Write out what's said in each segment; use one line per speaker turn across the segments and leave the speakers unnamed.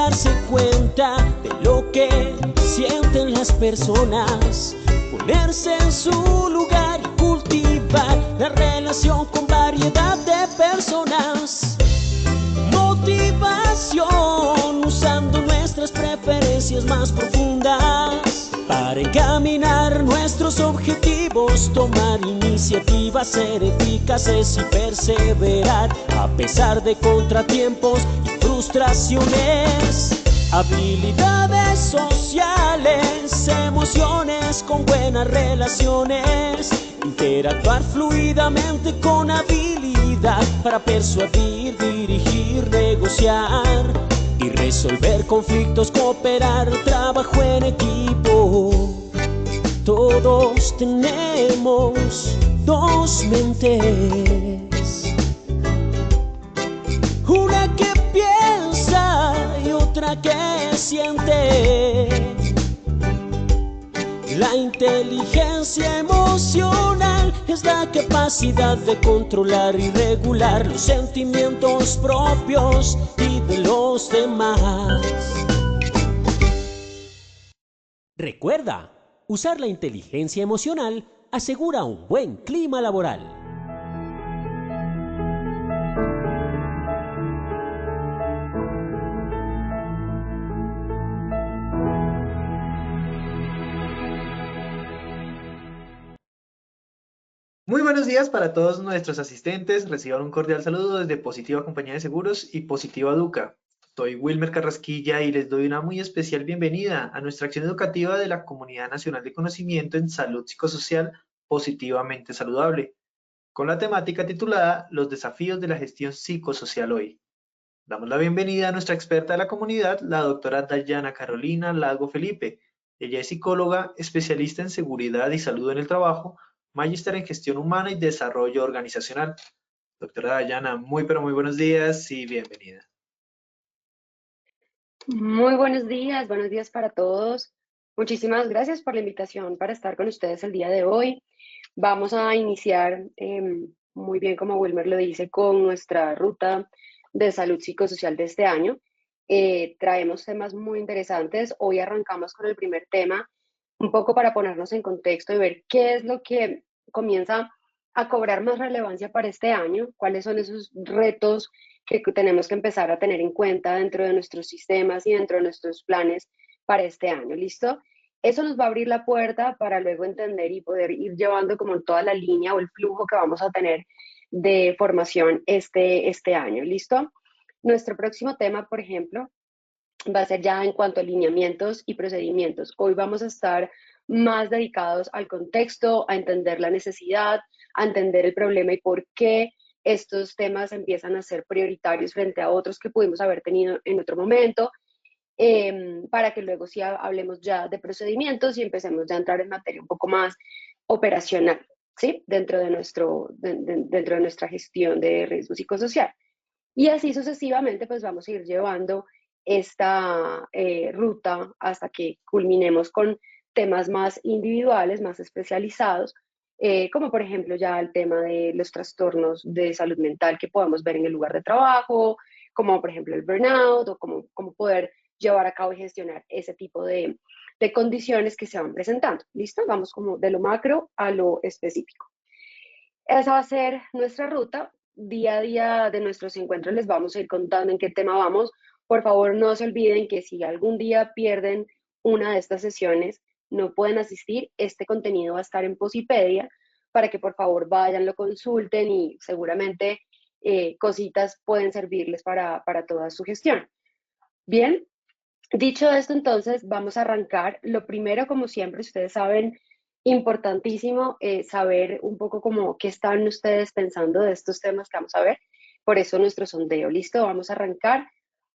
darse cuenta de lo que sienten las personas, ponerse en su lugar y cultivar la relación con variedad de personas. Motivación usando nuestras preferencias más profundas para encaminar nuestros objetivos, tomar iniciativas, ser eficaces y perseverar a pesar de contratiempos y frustraciones. Habilidades sociales, emociones con buenas relaciones, interactuar fluidamente con habilidad para persuadir, dirigir, negociar y resolver conflictos, cooperar, trabajo en equipo. Todos tenemos dos mentes, una que piensa y otra que siente. La inteligencia emocional es la capacidad de controlar y regular los sentimientos propios y de los demás. Recuerda, usar la inteligencia emocional asegura un buen clima laboral.
Muy buenos días para todos nuestros asistentes. Reciban un cordial saludo desde Positiva Compañía de Seguros y Positiva Educa. Soy Wilmer Carrasquilla y les doy una muy especial bienvenida a nuestra acción educativa de la Comunidad Nacional de Conocimiento en Salud Psicosocial Positivamente Saludable, con la temática titulada Los desafíos de la gestión psicosocial hoy. Damos la bienvenida a nuestra experta de la comunidad, la doctora Dayana Carolina Lago Felipe. Ella es psicóloga, especialista en seguridad y salud en el trabajo, magíster en gestión humana y desarrollo organizacional. Doctora Dayana, muy pero muy buenos días y bienvenida.
Muy buenos días para todos. Muchísimas gracias por la invitación para estar con ustedes el día de hoy. Vamos a iniciar, muy bien como Wilmer lo dice, con nuestra ruta de salud psicosocial de este año. Traemos temas muy interesantes. Hoy arrancamos con el primer tema, un poco para ponernos en contexto y ver qué es lo que comienza a cobrar más relevancia para este año, cuáles son esos retos que tenemos que empezar a tener en cuenta dentro de nuestros sistemas y dentro de nuestros planes para este año. ¿Listo? Eso nos va a abrir la puerta para luego entender y poder ir llevando como toda la línea o el flujo que vamos a tener de formación este año. ¿Listo? Nuestro próximo tema, por ejemplo, va a ser ya en cuanto a lineamientos y procedimientos. Hoy vamos a estar más dedicados al contexto, a entender la necesidad, a entender el problema y por qué estos temas empiezan a ser prioritarios frente a otros que pudimos haber tenido en otro momento, para que luego sí hablemos ya de procedimientos y empecemos ya a entrar en materia un poco más operacional, ¿sí? Dentro de nuestra gestión de riesgo psicosocial. Y así sucesivamente, pues vamos a ir llevando esta ruta hasta que culminemos con temas más individuales, más especializados, como por ejemplo ya el tema de los trastornos de salud mental que podamos ver en el lugar de trabajo, como por ejemplo el burnout o cómo poder llevar a cabo y gestionar ese tipo de condiciones que se van presentando. ¿Listo? Vamos como de lo macro a lo específico. Esa va a ser nuestra ruta. Día a día de nuestros encuentros les vamos a ir contando en qué tema vamos. Por favor, no se olviden que si algún día pierden una de estas sesiones, no pueden asistir, este contenido va a estar en Posipedia para que por favor vayan, lo consulten y seguramente cositas pueden servirles para toda su gestión. Bien, dicho esto, entonces vamos a arrancar. Lo primero, como siempre, ustedes saben, importantísimo saber un poco como qué están ustedes pensando de estos temas que vamos a ver. Por eso nuestro sondeo. ¿Listo? Vamos a arrancar.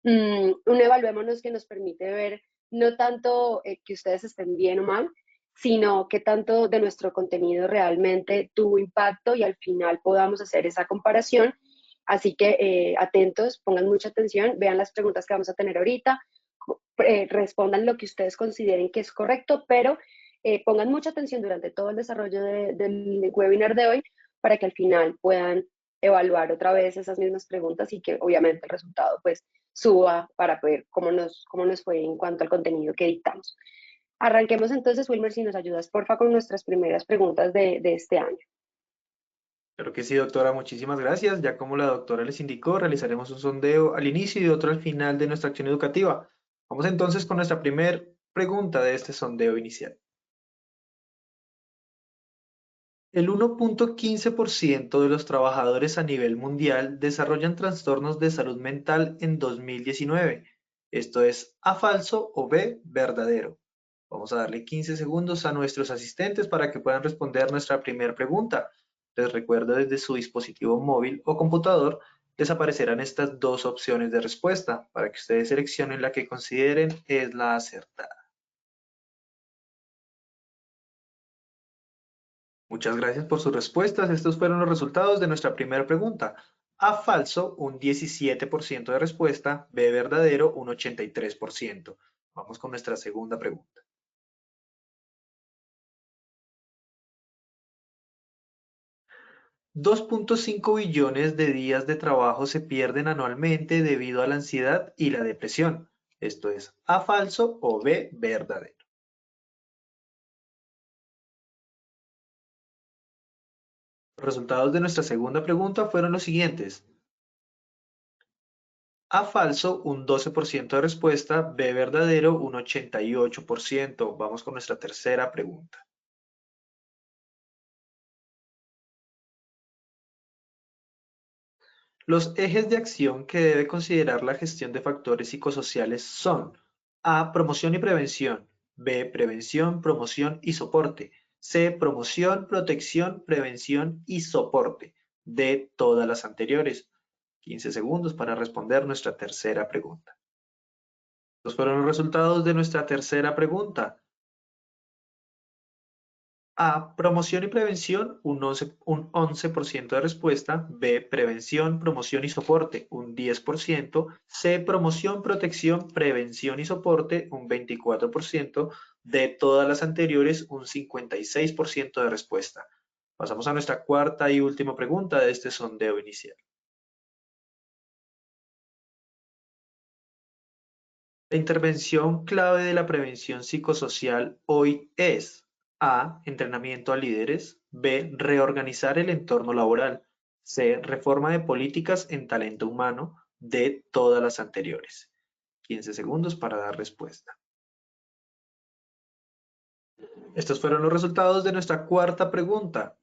Un evaluémonos que nos permite ver no tanto que ustedes estén bien o mal, sino qué tanto de nuestro contenido realmente tuvo impacto y al final podamos hacer esa comparación. Así que atentos, pongan mucha atención, vean las preguntas que vamos a tener ahorita, respondan lo que ustedes consideren que es correcto, pero pongan mucha atención durante todo el desarrollo del webinar de hoy para que al final puedan evaluar otra vez esas mismas preguntas y que obviamente el resultado pues suba para ver cómo nos fue en cuanto al contenido que dictamos. Arranquemos entonces, Wilmer, si nos ayudas, porfa, con nuestras primeras preguntas de este año.
Claro que sí, doctora, muchísimas gracias. Ya como la doctora les indicó, realizaremos un sondeo al inicio y otro al final de nuestra acción educativa. Vamos entonces con nuestra primera pregunta de este sondeo inicial. El 1.15% de los trabajadores a nivel mundial desarrollan trastornos de salud mental en 2019. Esto es A falso o B verdadero. Vamos a darle 15 segundos a nuestros asistentes para que puedan responder nuestra primera pregunta. Les recuerdo, desde su dispositivo móvil o computador les aparecerán estas dos opciones de respuesta para que ustedes seleccionen la que consideren es la acertada. Muchas gracias por sus respuestas. Estos fueron los resultados de nuestra primera pregunta. A falso, un 17% de respuesta. B verdadero, un 83%. Vamos con nuestra segunda pregunta. $2.5 billones de días de trabajo se pierden anualmente debido a la ansiedad y la depresión. Esto es A falso o B verdadero. Los resultados de nuestra segunda pregunta fueron los siguientes. A falso, un 12% de respuesta. B verdadero, un 88%. Vamos con nuestra tercera pregunta. Los ejes de acción que debe considerar la gestión de factores psicosociales son A, promoción y prevención. B, prevención, promoción y soporte. C, promoción, protección, prevención y soporte. D, todas las anteriores. 15 segundos para responder nuestra tercera pregunta. Estos fueron los resultados de nuestra tercera pregunta. A, promoción y prevención, un 11% de respuesta. B, prevención, promoción y soporte, un 10%. C, promoción, protección, prevención y soporte, un 24%. D, todas las anteriores, un 56% de respuesta. Pasamos a nuestra cuarta y última pregunta de este sondeo inicial. La intervención clave de la prevención psicosocial hoy es A, entrenamiento a líderes. B, reorganizar el entorno laboral. C, reforma de políticas en talento humano. D, todas las anteriores. 15 segundos para dar respuesta. Estos fueron los resultados de nuestra cuarta pregunta.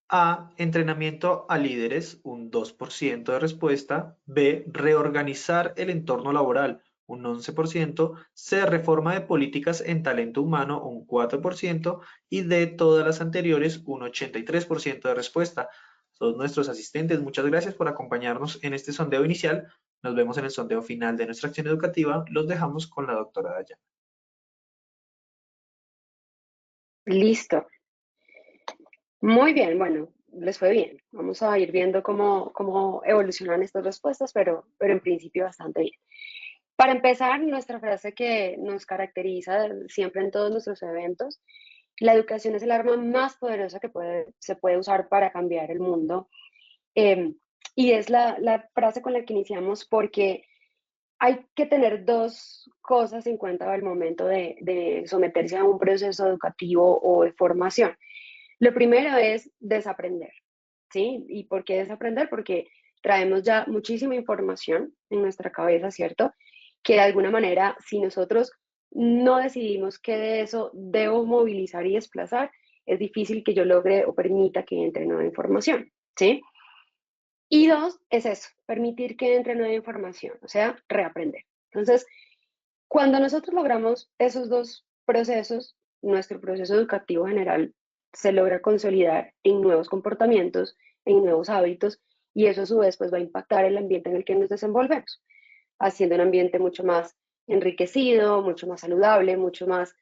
A, entrenamiento a líderes, un 2% de respuesta. B, reorganizar el entorno laboral, un 11%. C, reforma de políticas en talento humano, un 4%. Y D, todas las anteriores, un 83% de respuesta. Son nuestros asistentes. Muchas gracias por acompañarnos en este sondeo inicial. Nos vemos en el sondeo final de nuestra acción educativa. Los dejamos con la doctora Dayana.
Listo. Muy bien, bueno, les fue bien. Vamos a ir viendo cómo evolucionan estas respuestas, pero en principio bastante bien. Para empezar, nuestra frase que nos caracteriza siempre en todos nuestros eventos: la educación es el arma más poderosa que se puede usar para cambiar el mundo. Y es la frase con la que iniciamos porque hay que tener dos cosas en cuenta al momento de someterse a un proceso educativo o de formación. Lo primero es desaprender, ¿sí? ¿Y por qué desaprender? Porque traemos ya muchísima información en nuestra cabeza, ¿cierto? Que de alguna manera, si nosotros no decidimos qué de eso debo movilizar y desplazar, es difícil que yo logre o permita que entre nueva información, ¿sí? Y dos, es eso, permitir que entre nueva información, o sea, reaprender. Entonces, cuando nosotros logramos esos dos procesos, nuestro proceso educativo general se logra consolidar en nuevos comportamientos, en nuevos hábitos, y eso a su vez pues va a impactar el ambiente en el que nos desenvolvemos, haciendo un ambiente mucho más enriquecido, mucho más saludable, mucho más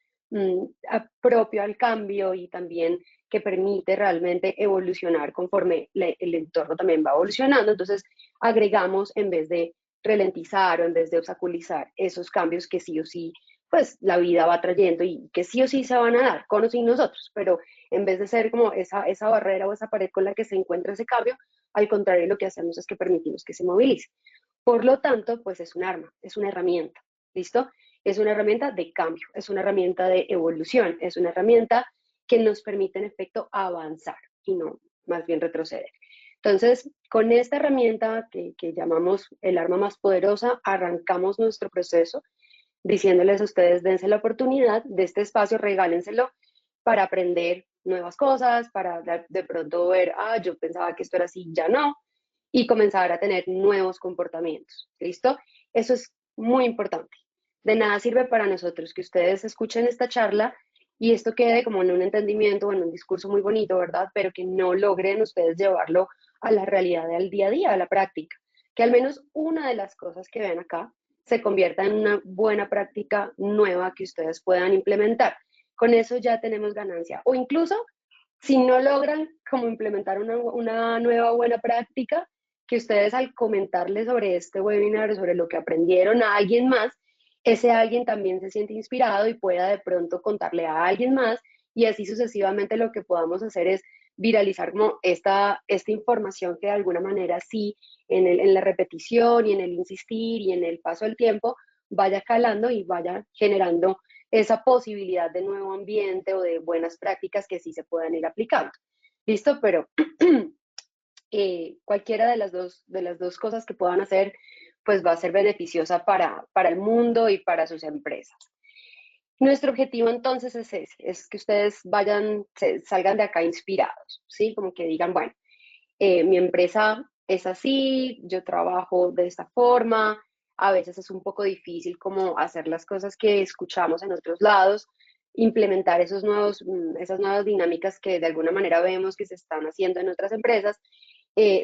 propio al cambio y también que permite realmente evolucionar conforme el entorno también va evolucionando. Entonces agregamos, en vez de ralentizar o en vez de obstaculizar esos cambios que sí o sí pues la vida va trayendo y que sí o sí se van a dar, con o sin nosotros, pero en vez de ser como esa barrera o esa pared con la que se encuentra ese cambio, al contrario, lo que hacemos es que permitimos que se movilice. Por lo tanto, pues es un arma, es una herramienta, ¿listo? Es una herramienta de cambio, es una herramienta de evolución, es una herramienta que nos permite en efecto avanzar y no más bien retroceder. Entonces, con esta herramienta que llamamos el arma más poderosa, arrancamos nuestro proceso diciéndoles a ustedes, dense la oportunidad de este espacio, regálenselo para aprender nuevas cosas, para de pronto ver, yo pensaba que esto era así, ya no, y comenzar a tener nuevos comportamientos. ¿Listo? Eso es muy importante. De nada sirve para nosotros que ustedes escuchen esta charla y esto quede como en un entendimiento o en un discurso muy bonito, ¿verdad? Pero que no logren ustedes llevarlo a la realidad del día a día, a la práctica. Que al menos una de las cosas que ven acá se convierta en una buena práctica nueva que ustedes puedan implementar. Con eso ya tenemos ganancia. O incluso, si no logran como implementar una nueva buena práctica, que ustedes al comentarle sobre este webinar, sobre lo que aprendieron a alguien más, ese alguien también se siente inspirado y pueda de pronto contarle a alguien más y así sucesivamente lo que podamos hacer es viralizar como esta información que de alguna manera sí en la repetición y en el insistir y en el paso del tiempo vaya calando y vaya generando esa posibilidad de nuevo ambiente o de buenas prácticas que sí se puedan ir aplicando. ¿Listo? Pero cualquiera de las dos cosas que puedan hacer, pues va a ser beneficiosa para el mundo y para sus empresas. Nuestro objetivo entonces es ese, es que ustedes salgan de acá inspirados, ¿sí? Como que digan, bueno, mi empresa es así, yo trabajo de esta forma, a veces es un poco difícil como hacer las cosas que escuchamos en otros lados, implementar esas nuevas dinámicas que de alguna manera vemos que se están haciendo en otras empresas.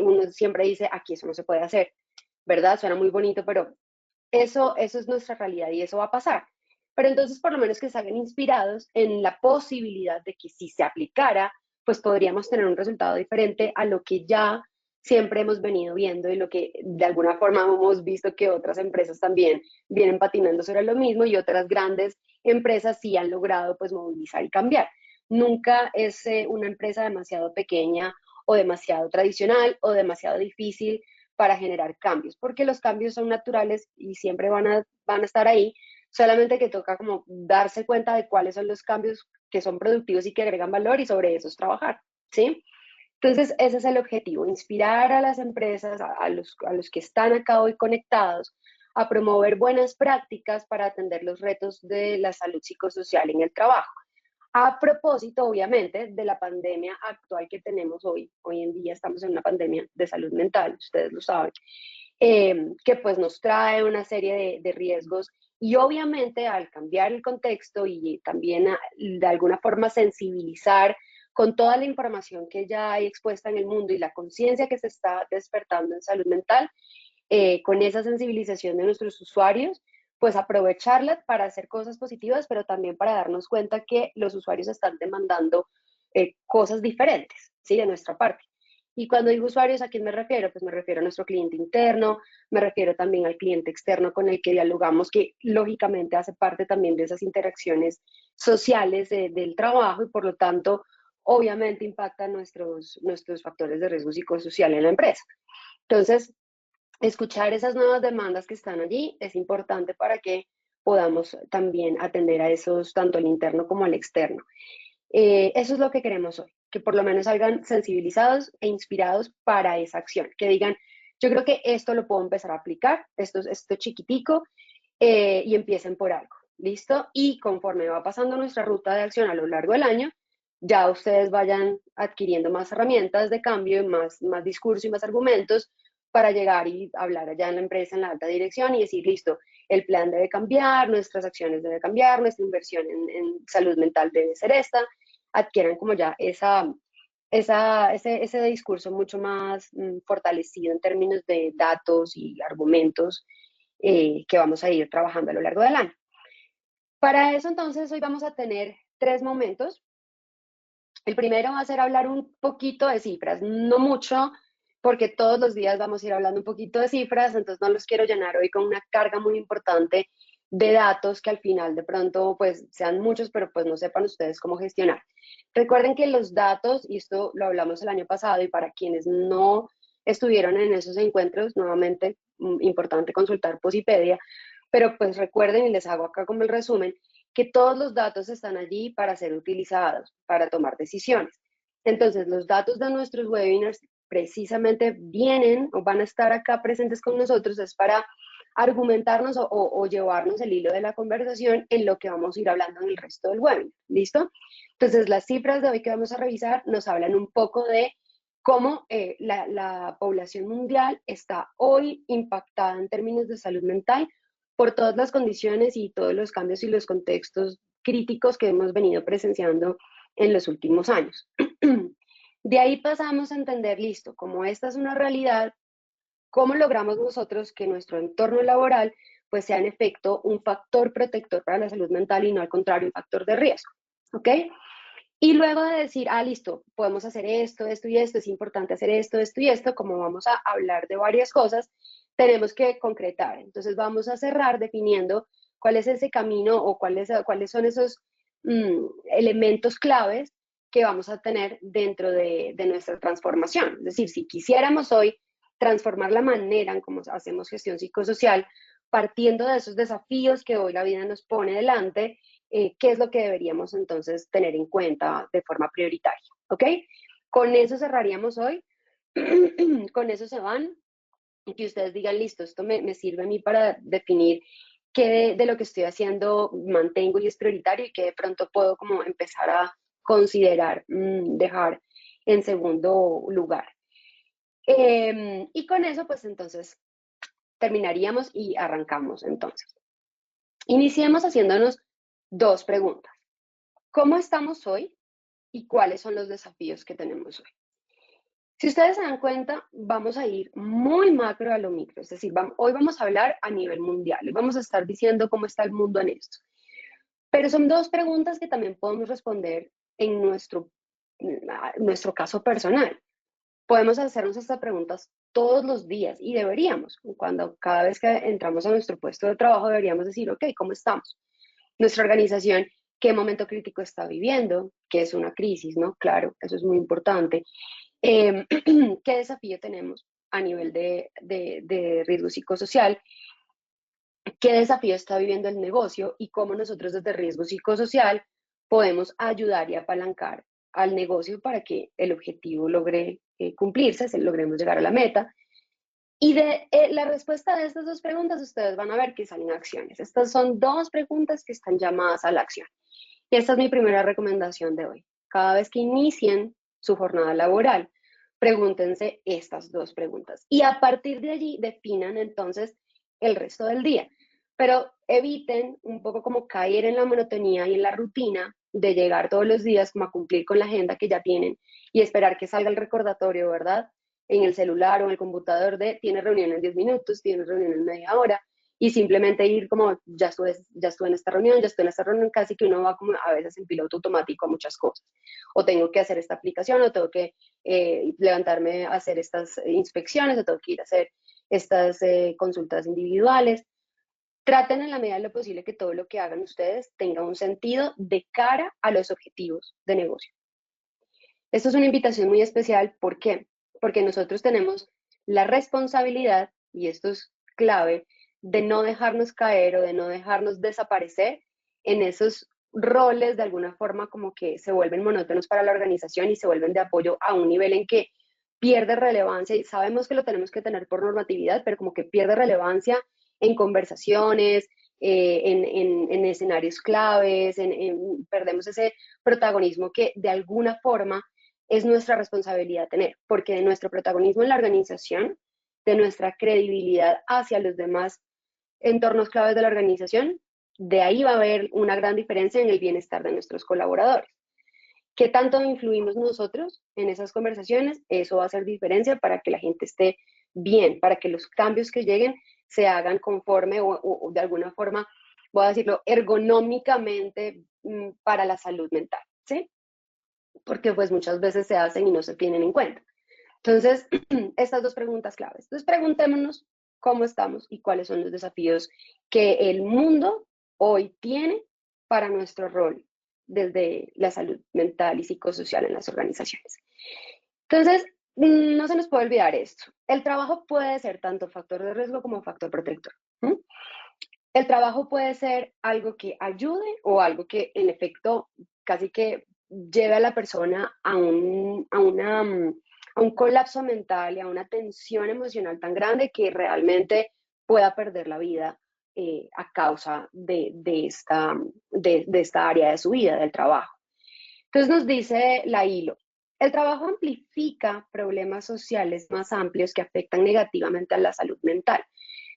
Uno siempre dice, aquí eso no se puede hacer, ¿verdad? Suena muy bonito, pero eso es nuestra realidad y eso va a pasar. Pero entonces por lo menos que salgan inspirados en la posibilidad de que si se aplicara, pues podríamos tener un resultado diferente a lo que ya siempre hemos venido viendo y lo que de alguna forma hemos visto que otras empresas también vienen patinando sobre lo mismo y otras grandes empresas sí han logrado pues movilizar y cambiar. Nunca es una empresa demasiado pequeña o demasiado tradicional o demasiado difícil para generar cambios, porque los cambios son naturales y siempre van a estar ahí, solamente que toca como darse cuenta de cuáles son los cambios que son productivos y que agregan valor y sobre esos trabajar, ¿sí? Entonces, ese es el objetivo, inspirar a las empresas, a los que están acá hoy conectados, a promover buenas prácticas para atender los retos de la salud psicosocial en el trabajo. A propósito, obviamente, de la pandemia actual que tenemos hoy. Hoy en día estamos en una pandemia de salud mental, ustedes lo saben, que pues nos trae una serie de riesgos y obviamente al cambiar el contexto y también de alguna forma sensibilizar con toda la información que ya hay expuesta en el mundo y la conciencia que se está despertando en salud mental, con esa sensibilización de nuestros usuarios, pues aprovecharla para hacer cosas positivas, pero también para darnos cuenta que los usuarios están demandando cosas diferentes, ¿sí? De nuestra parte. Y cuando digo usuarios, ¿a quién me refiero? Pues me refiero a nuestro cliente interno, me refiero también al cliente externo con el que dialogamos, que lógicamente hace parte también de esas interacciones sociales del trabajo y por lo tanto, obviamente impacta nuestros factores de riesgo psicosocial en la empresa. Entonces, escuchar esas nuevas demandas que están allí es importante para que podamos también atender a esos, tanto al interno como al externo. Eso es lo que queremos hoy, que por lo menos salgan sensibilizados e inspirados para esa acción, que digan, yo creo que esto lo puedo empezar a aplicar, esto chiquitico, y empiecen por algo, ¿listo? Y conforme va pasando nuestra ruta de acción a lo largo del año, ya ustedes vayan adquiriendo más herramientas de cambio, más discurso y más argumentos para llegar y hablar allá en la empresa, en la alta dirección y decir, listo, el plan debe cambiar, nuestras acciones deben cambiar, nuestra inversión en salud mental debe ser esta, adquieran como ya ese discurso mucho más fortalecido en términos de datos y argumentos que vamos a ir trabajando a lo largo del año. Para eso entonces hoy vamos a tener 3 momentos. El primero va a ser hablar un poquito de cifras, no mucho, porque todos los días vamos a ir hablando un poquito de cifras, entonces no los quiero llenar hoy con una carga muy importante de datos que al final de pronto pues sean muchos, pero pues no sepan ustedes cómo gestionar. Recuerden que los datos, y esto lo hablamos el año pasado, y para quienes no estuvieron en esos encuentros, nuevamente importante consultar Posipedia, pero pues recuerden, y les hago acá como el resumen, que todos los datos están allí para ser utilizados, para tomar decisiones. Entonces, los datos de nuestros webinars precisamente vienen o van a estar acá presentes con nosotros, es para argumentarnos o llevarnos el hilo de la conversación en lo que vamos a ir hablando en el resto del webinar. ¿Listo? Entonces, las cifras de hoy que vamos a revisar nos hablan un poco de cómo la población mundial está hoy impactada en términos de salud mental por todas las condiciones y todos los cambios y los contextos críticos que hemos venido presenciando en los últimos años. De ahí pasamos a entender, listo, como esta es una realidad, ¿cómo logramos nosotros que nuestro entorno laboral pues sea en efecto un factor protector para la salud mental y no al contrario un factor de riesgo? ¿Ok? Y luego de decir, listo, podemos hacer esto, esto y esto, es importante hacer esto, esto y esto, como vamos a hablar de varias cosas, tenemos que concretar. Entonces vamos a cerrar definiendo cuál es ese camino o cuáles son esos elementos claves que vamos a tener dentro de nuestra transformación. Es decir, si quisiéramos hoy transformar la manera en cómo hacemos gestión psicosocial, partiendo de esos desafíos que hoy la vida nos pone delante, qué es lo que deberíamos entonces tener en cuenta de forma prioritaria, ¿ok? Con eso cerraríamos hoy, con eso se van, y que ustedes digan, listo, esto me sirve a mí para definir qué de lo que estoy haciendo mantengo y es prioritario y qué de pronto puedo como empezar a considerar dejar en segundo lugar. Y con eso, pues entonces terminaríamos y arrancamos entonces. Iniciemos haciéndonos dos preguntas. ¿Cómo estamos hoy y cuáles son los desafíos que tenemos hoy? Si ustedes se dan cuenta, vamos a ir muy macro a lo micro, es decir, hoy vamos a hablar a nivel mundial, y vamos a estar diciendo cómo está el mundo en esto. Pero son dos preguntas que también podemos responder en nuestro caso personal. Podemos hacernos estas preguntas todos los días y deberíamos, cada vez que entramos a nuestro puesto de trabajo, deberíamos decir, ok, ¿cómo estamos? Nuestra organización, ¿qué momento crítico está viviendo? ¿Qué es una crisis? ¿No? Claro, eso es muy importante. ¿Qué desafío tenemos a nivel de riesgo psicosocial? ¿Qué desafío está viviendo el negocio? Y cómo nosotros desde riesgo psicosocial podemos ayudar y apalancar al negocio para que el objetivo logre cumplirse, logremos llegar a la meta. Y de la respuesta de estas dos preguntas, ustedes van a ver que salen acciones. Estas son dos preguntas que están llamadas a la acción. Y esta es mi primera recomendación de hoy. Cada vez que inicien su jornada laboral, pregúntense estas dos preguntas. Y a partir de allí, definan entonces el resto del día. Pero eviten un poco como caer en la monotonía y en la rutina de llegar todos los días como a cumplir con la agenda que ya tienen y esperar que salga el recordatorio, ¿verdad? En el celular o en el computador de tienes reunión en 10 minutos, tienes reunión en media hora, y simplemente ir como, ya estuve en esta reunión, ya estoy en esta reunión, casi que uno va como a veces en piloto automático a muchas cosas. O tengo que hacer esta aplicación, o tengo que levantarme a hacer estas inspecciones, o tengo que ir a hacer estas consultas individuales. Traten en la medida de lo posible que todo lo que hagan ustedes tenga un sentido de cara a los objetivos de negocio. Esto es una invitación muy especial, ¿por qué? Porque nosotros tenemos la responsabilidad, y esto es clave, de no dejarnos caer o de no dejarnos desaparecer en esos roles de alguna forma como que se vuelven monótonos para la organización y se vuelven de apoyo a un nivel en que pierde relevancia, y sabemos que lo tenemos que tener por normatividad, pero como que pierde relevancia en conversaciones, en escenarios claves, perdemos ese protagonismo que de alguna forma es nuestra responsabilidad tener, porque de nuestro protagonismo en la organización, de nuestra credibilidad hacia los demás entornos claves de la organización, de ahí va a haber una gran diferencia en el bienestar de nuestros colaboradores. ¿Qué tanto influimos nosotros en esas conversaciones? Eso va a hacer diferencia para que la gente esté bien, para que los cambios que lleguen se hagan conforme o de alguna forma, voy a decirlo, ergonómicamente para la salud mental, ¿sí? Porque pues muchas veces se hacen y no se tienen en cuenta. Entonces, estas dos preguntas claves. Entonces, preguntémonos cómo estamos y cuáles son los desafíos que el mundo hoy tiene para nuestro rol desde la salud mental y psicosocial en las organizaciones. Entonces, no se nos puede olvidar esto. El trabajo puede ser tanto factor de riesgo como factor protector. El trabajo puede ser algo que ayude o algo que en efecto casi que lleve a la persona a un colapso mental y a una tensión emocional tan grande que realmente pueda perder la vida a causa de esta área de su vida, del trabajo. Entonces nos dice la ILO, el trabajo amplifica problemas sociales más amplios que afectan negativamente a la salud mental,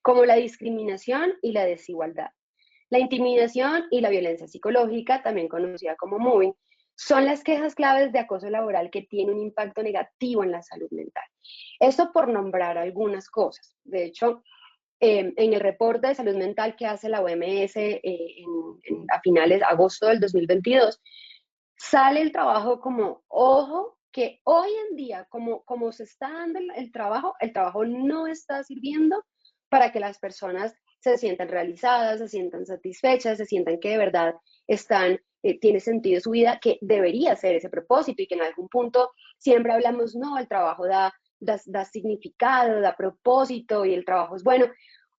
como la discriminación y la desigualdad. La intimidación y la violencia psicológica, también conocida como mobbing, son las quejas claves de acoso laboral que tienen un impacto negativo en la salud mental. Esto por nombrar algunas cosas. De hecho, en el reporte de salud mental que hace la OMS a finales de agosto del 2022, sale el trabajo como, ojo, que hoy en día, como se está dando el trabajo no está sirviendo para que las personas se sientan realizadas, se sientan satisfechas, se sientan que de verdad tiene sentido su vida, que debería ser ese propósito y que en algún punto siempre hablamos, no, el trabajo da significado, da propósito y el trabajo es bueno.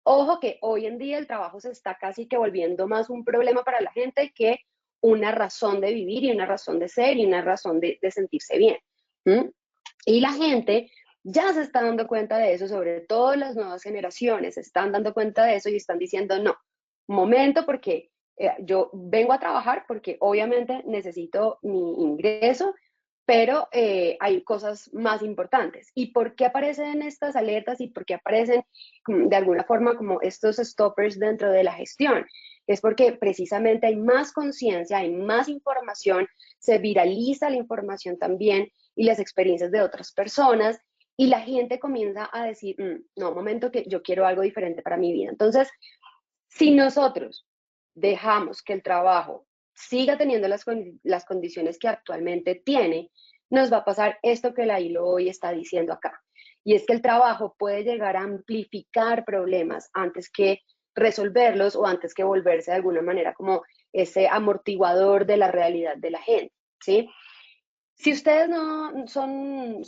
Ojo que hoy en día el trabajo se está casi que volviendo más un problema para la gente que una razón de vivir y una razón de ser y una razón de sentirse bien. Y la gente ya se está dando cuenta de eso, sobre todo las nuevas generaciones se están dando cuenta de eso y están diciendo, no, momento, porque yo vengo a trabajar porque obviamente necesito mi ingreso, pero hay cosas más importantes. ¿Y por qué aparecen estas alertas y por qué aparecen de alguna forma como estos stoppers dentro de la gestión? Es porque precisamente hay más conciencia, hay más información, se viraliza la información también y las experiencias de otras personas y la gente comienza a decir, no, momento que yo quiero algo diferente para mi vida. Entonces, si nosotros dejamos que el trabajo siga teniendo las condiciones que actualmente tiene, nos va a pasar esto que la ILO hoy está diciendo acá. Y es que el trabajo puede llegar a amplificar problemas antes que resolverlos o antes que volverse de alguna manera como ese amortiguador de la realidad de la gente, ¿sí? Si ustedes no son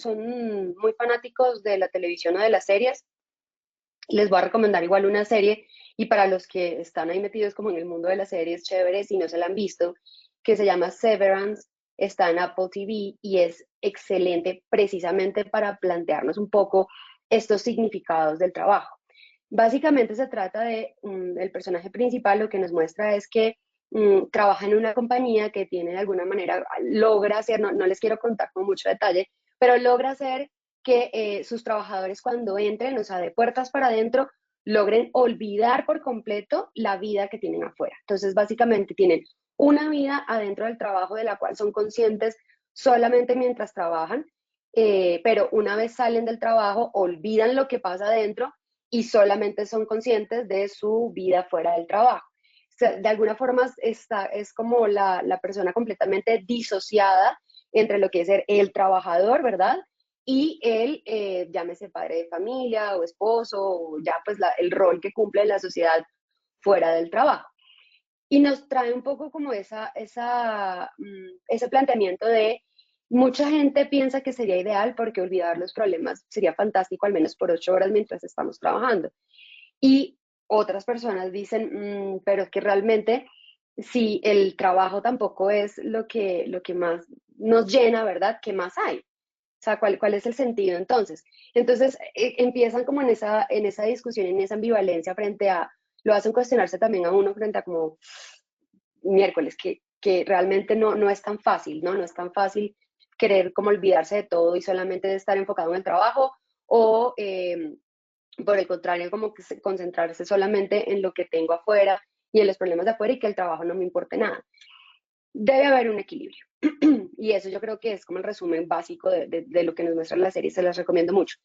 muy fanáticos de la televisión o de las series, les voy a recomendar igual una serie, y para los que están ahí metidos como en el mundo de las series, chévere, si no se la han visto, que se llama Severance, está en Apple TV y es excelente precisamente para plantearnos un poco estos significados del trabajo. Básicamente se trata de, el personaje principal lo que nos muestra es que trabaja en una compañía que tiene de alguna manera, logra hacer, no les quiero contar con mucho detalle, pero logra hacer que sus trabajadores cuando entren, o sea, de puertas para adentro, logren olvidar por completo la vida que tienen afuera. Entonces, básicamente tienen una vida adentro del trabajo de la cual son conscientes solamente mientras trabajan, pero una vez salen del trabajo, olvidan lo que pasa adentro y solamente son conscientes de su vida fuera del trabajo. O sea, de alguna forma es como la persona completamente disociada entre lo que es el trabajador, ¿verdad? Y él, llámese padre de familia o esposo, o ya pues el rol que cumple en la sociedad fuera del trabajo. Y nos trae un poco como ese planteamiento de mucha gente piensa que sería ideal porque olvidar los problemas sería fantástico, al menos por 8 horas mientras estamos trabajando. Y otras personas dicen, pero es que realmente si el trabajo tampoco es lo que más nos llena, ¿verdad? ¿Qué más hay? O sea, ¿cuál es el sentido entonces? Entonces empiezan como en esa discusión, en esa ambivalencia frente a, lo hacen cuestionarse también a uno frente a como miércoles, que realmente no es tan fácil, ¿no? No es tan fácil querer como olvidarse de todo y solamente de estar enfocado en el trabajo o por el contrario, como que concentrarse solamente en lo que tengo afuera y en los problemas de afuera y que el trabajo no me importe nada. Debe haber un equilibrio. Y eso yo creo que es como el resumen básico de lo que nos muestra la serie, se las recomiendo mucho.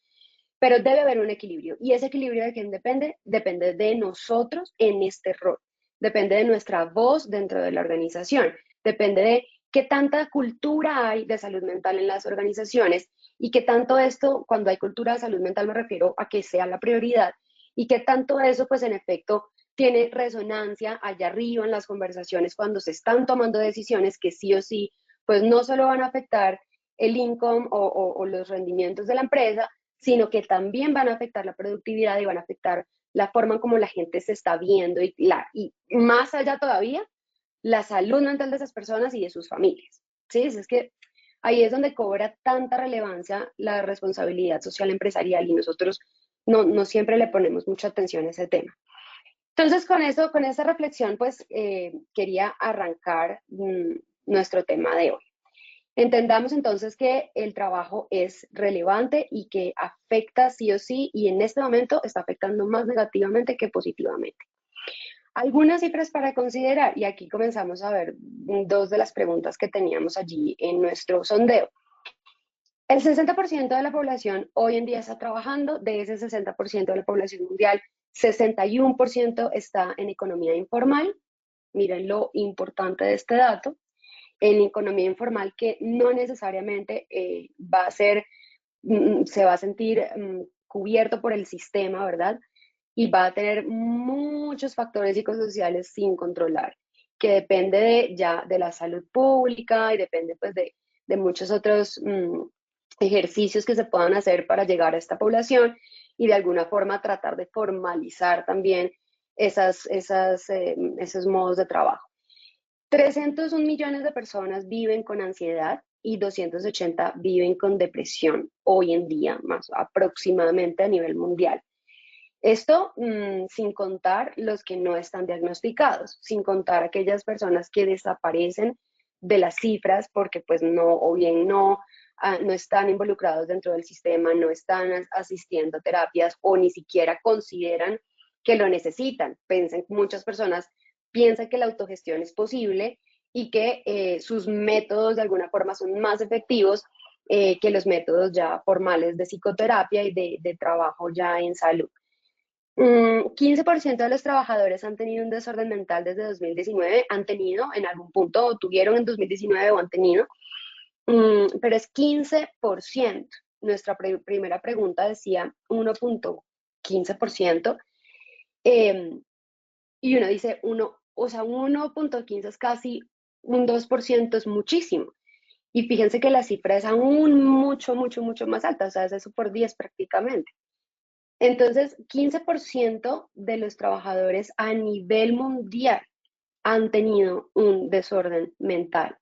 Pero debe haber un equilibrio. ¿Y ese equilibrio de quién depende? Depende de nosotros en este rol. Depende de nuestra voz dentro de la organización. Depende de qué tanta cultura hay de salud mental en las organizaciones y qué tanto esto, cuando hay cultura de salud mental me refiero a que sea la prioridad y qué tanto eso, pues en efecto, tiene resonancia allá arriba en las conversaciones cuando se están tomando decisiones que sí o sí, pues no solo van a afectar el income o los rendimientos de la empresa, sino que también van a afectar la productividad y van a afectar la forma como la gente se está viendo y más allá todavía, la salud mental de esas personas y de sus familias. ¿Sí? Es que ahí es donde cobra tanta relevancia la responsabilidad social empresarial y nosotros no siempre le ponemos mucha atención a ese tema. Entonces, con esa reflexión, pues quería arrancar nuestro tema de hoy. Entendamos entonces que el trabajo es relevante y que afecta sí o sí, y en este momento está afectando más negativamente que positivamente. Algunas cifras para considerar, y aquí comenzamos a ver dos de las preguntas que teníamos allí en nuestro sondeo. El 60% de la población hoy en día está trabajando, de ese 60% de la población mundial, 61% está en economía informal. Miren lo importante de este dato. En economía informal que no necesariamente va a ser, se va a sentir cubierto por el sistema, ¿verdad? Y va a tener muchos factores psicosociales sin controlar, que depende de la salud pública y depende pues de muchos otros ejercicios que se puedan hacer para llegar a esta población y de alguna forma tratar de formalizar también esos modos de trabajo. 301 millones de personas viven con ansiedad y 280 viven con depresión hoy en día, más aproximadamente a nivel mundial. Esto sin contar los que no están diagnosticados, sin contar aquellas personas que desaparecen de las cifras porque pues no, o bien no están involucrados dentro del sistema, no están asistiendo a terapias o ni siquiera consideran que lo necesitan. Muchas personas piensan que la autogestión es posible y que sus métodos de alguna forma son más efectivos que los métodos ya formales de psicoterapia y de trabajo ya en salud. 15% de los trabajadores han tenido un desorden mental desde 2019, han tenido en algún punto, o tuvieron en 2019 o han tenido, pero es 15%. Nuestra primera pregunta decía 1.15%, y uno dice, o sea, 1.15 es casi un 2%, es muchísimo. Y fíjense que la cifra es aún mucho más alta, o sea, es eso por 10 prácticamente. Entonces, 15% de los trabajadores a nivel mundial han tenido un desorden mental.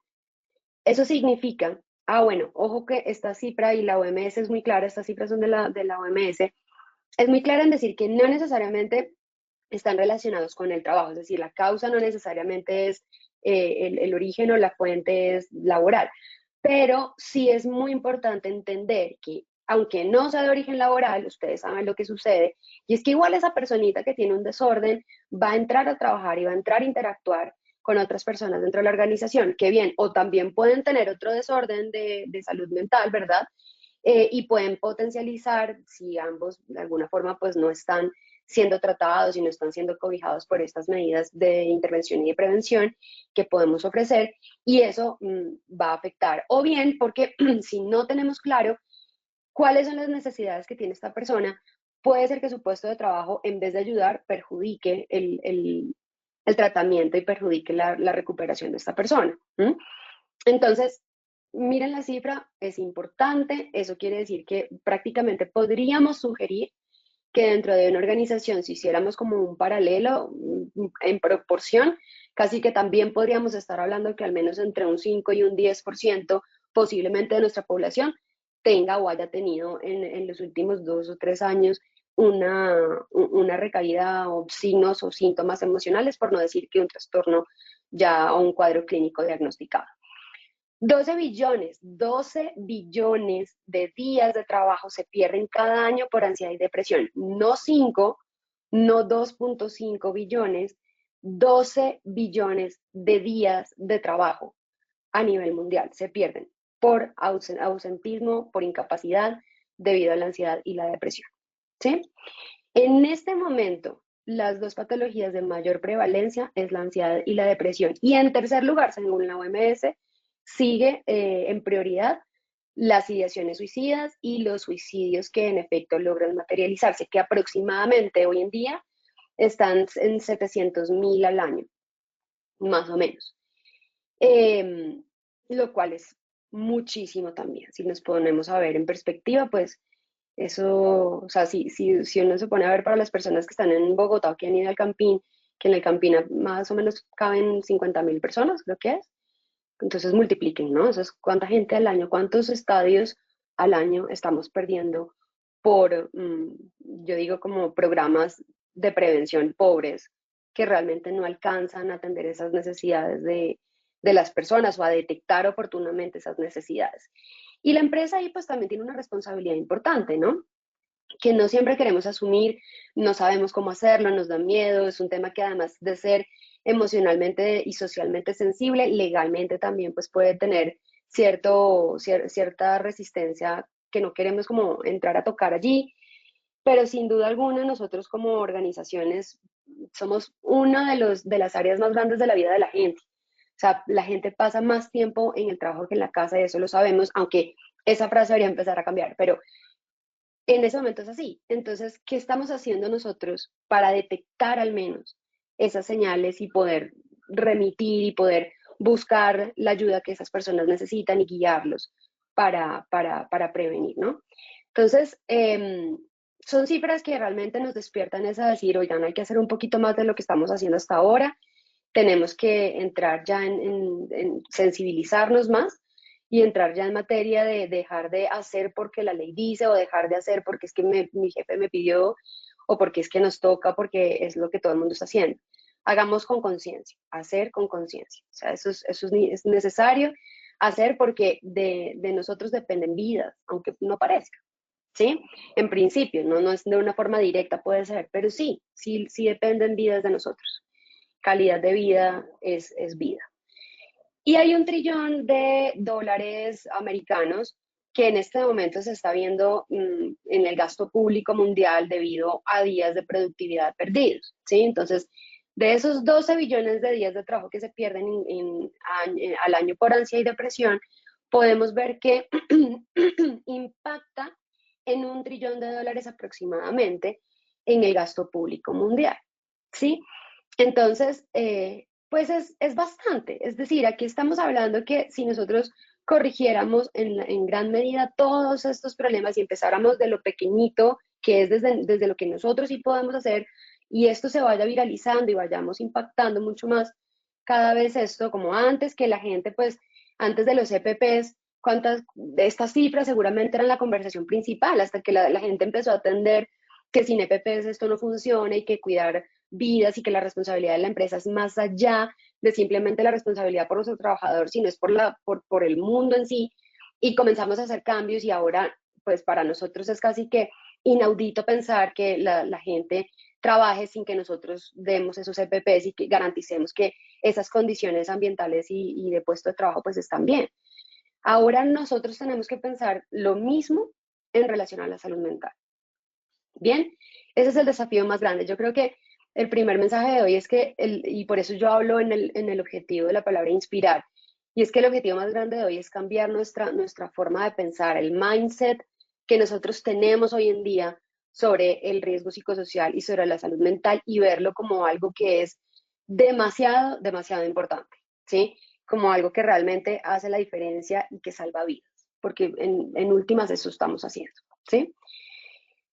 Eso significa, bueno, ojo que esta cifra y la OMS es muy clara, estas cifras son de la OMS, es muy clara en decir que no necesariamente están relacionados con el trabajo, es decir, la causa no necesariamente es el origen o la fuente es laboral, pero sí es muy importante entender que aunque no sea de origen laboral, ustedes saben lo que sucede, y es que igual esa personita que tiene un desorden va a entrar a trabajar y va a entrar a interactuar con otras personas dentro de la organización, que bien, o también pueden tener otro desorden de salud mental, ¿verdad? Y pueden potencializar si ambos de alguna forma pues no están siendo tratados y no están siendo cobijados por estas medidas de intervención y de prevención que podemos ofrecer, y eso va a afectar. O bien porque si no tenemos claro cuáles son las necesidades que tiene esta persona, puede ser que su puesto de trabajo, en vez de ayudar, perjudique el tratamiento y perjudique la recuperación de esta persona. Entonces, miren la cifra, es importante, eso quiere decir que prácticamente podríamos sugerir que dentro de una organización, si hiciéramos como un paralelo en proporción, casi que también podríamos estar hablando que al menos entre un 5 y un 10% posiblemente de nuestra población tenga o haya tenido en los últimos 2 o 3 años una recaída o signos o síntomas emocionales, por no decir que un trastorno ya o un cuadro clínico diagnosticado. 12 billones de días de trabajo se pierden cada año por ansiedad y depresión. No 5, no 2.5 billones, 12 billones de días de trabajo a nivel mundial se pierden por ausentismo, por incapacidad, debido a la ansiedad y la depresión. ¿Sí? En este momento, las dos patologías de mayor prevalencia es la ansiedad y la depresión. Y en tercer lugar, según la OMS, sigue en prioridad las ideaciones suicidas y los suicidios que en efecto logran materializarse, que aproximadamente hoy en día están en 700.000 al año, más o menos. Lo cual es muchísimo también. Si nos ponemos a ver en perspectiva, pues eso, o sea, si uno se pone a ver para las personas que están en Bogotá o que han ido al Campín, que en el Campín más o menos caben 50.000 personas, creo que es. Entonces multipliquen, ¿no? Eso es cuánta gente al año, cuántos estadios al año estamos perdiendo por, yo digo, como programas de prevención pobres que realmente no alcanzan a atender esas necesidades de las personas o a detectar oportunamente esas necesidades. Y la empresa ahí pues también tiene una responsabilidad importante, ¿no? Que no siempre queremos asumir, no sabemos cómo hacerlo, nos da miedo, es un tema que además de ser emocionalmente y socialmente sensible, legalmente también pues puede tener cierta resistencia que no queremos como entrar a tocar allí, pero sin duda alguna nosotros como organizaciones somos una de las áreas más grandes de la vida de la gente. O sea, la gente pasa más tiempo en el trabajo que en la casa y eso lo sabemos, aunque esa frase debería empezar a cambiar, pero en ese momento es así. Entonces, ¿qué estamos haciendo nosotros para detectar al menos esas señales y poder remitir y poder buscar la ayuda que esas personas necesitan y guiarlos para prevenir, ¿no? Entonces, son cifras que realmente nos despiertan es a decir, oigan, hay que hacer un poquito más de lo que estamos haciendo hasta ahora, tenemos que entrar ya en sensibilizarnos más y entrar ya en materia de dejar de hacer porque la ley dice o dejar de hacer porque es que mi jefe me pidió o porque es que nos toca, porque es lo que todo el mundo está haciendo. Hagamos con conciencia, hacer con conciencia. O sea, es necesario hacer porque de nosotros dependen vidas, aunque no parezca. ¿Sí? En principio, no es de una forma directa, puede ser, pero sí dependen vidas de nosotros. Calidad de vida es vida. Y hay $1 trillón americanos que en este momento se está viendo en el gasto público mundial debido a días de productividad perdidos, ¿sí? Entonces, de esos 12 billones de días de trabajo que se pierden al año por ansiedad y depresión, podemos ver que impacta en $1 trillón aproximadamente en el gasto público mundial, ¿sí? Entonces, pues es bastante. Es decir, aquí estamos hablando que si nosotros corrigiéramos en gran medida todos estos problemas y empezáramos de lo pequeñito, que es desde lo que nosotros sí podemos hacer, y esto se vaya viralizando y vayamos impactando mucho más cada vez esto, como antes que la gente, pues, antes de los EPPs, cuántas de estas cifras seguramente eran la conversación principal, hasta que la gente empezó a atender que sin EPPs esto no funciona y que cuidar vidas y que la responsabilidad de la empresa es más allá de simplemente la responsabilidad por nuestro trabajador, sino es por el mundo en sí. Y comenzamos a hacer cambios y ahora, pues para nosotros es casi que inaudito pensar que la gente trabaje sin que nosotros demos esos EPPs y que garanticemos que esas condiciones ambientales y de puesto de trabajo pues están bien. Ahora nosotros tenemos que pensar lo mismo en relación a la salud mental. Bien, ese es el desafío más grande. Yo creo que el primer mensaje de hoy es que, y por eso yo hablo en el objetivo de la palabra inspirar, y es que el objetivo más grande de hoy es cambiar nuestra forma de pensar, el mindset que nosotros tenemos hoy en día sobre el riesgo psicosocial y sobre la salud mental y verlo como algo que es demasiado, demasiado importante, ¿sí? Como algo que realmente hace la diferencia y que salva vidas, porque en últimas eso estamos haciendo, ¿sí?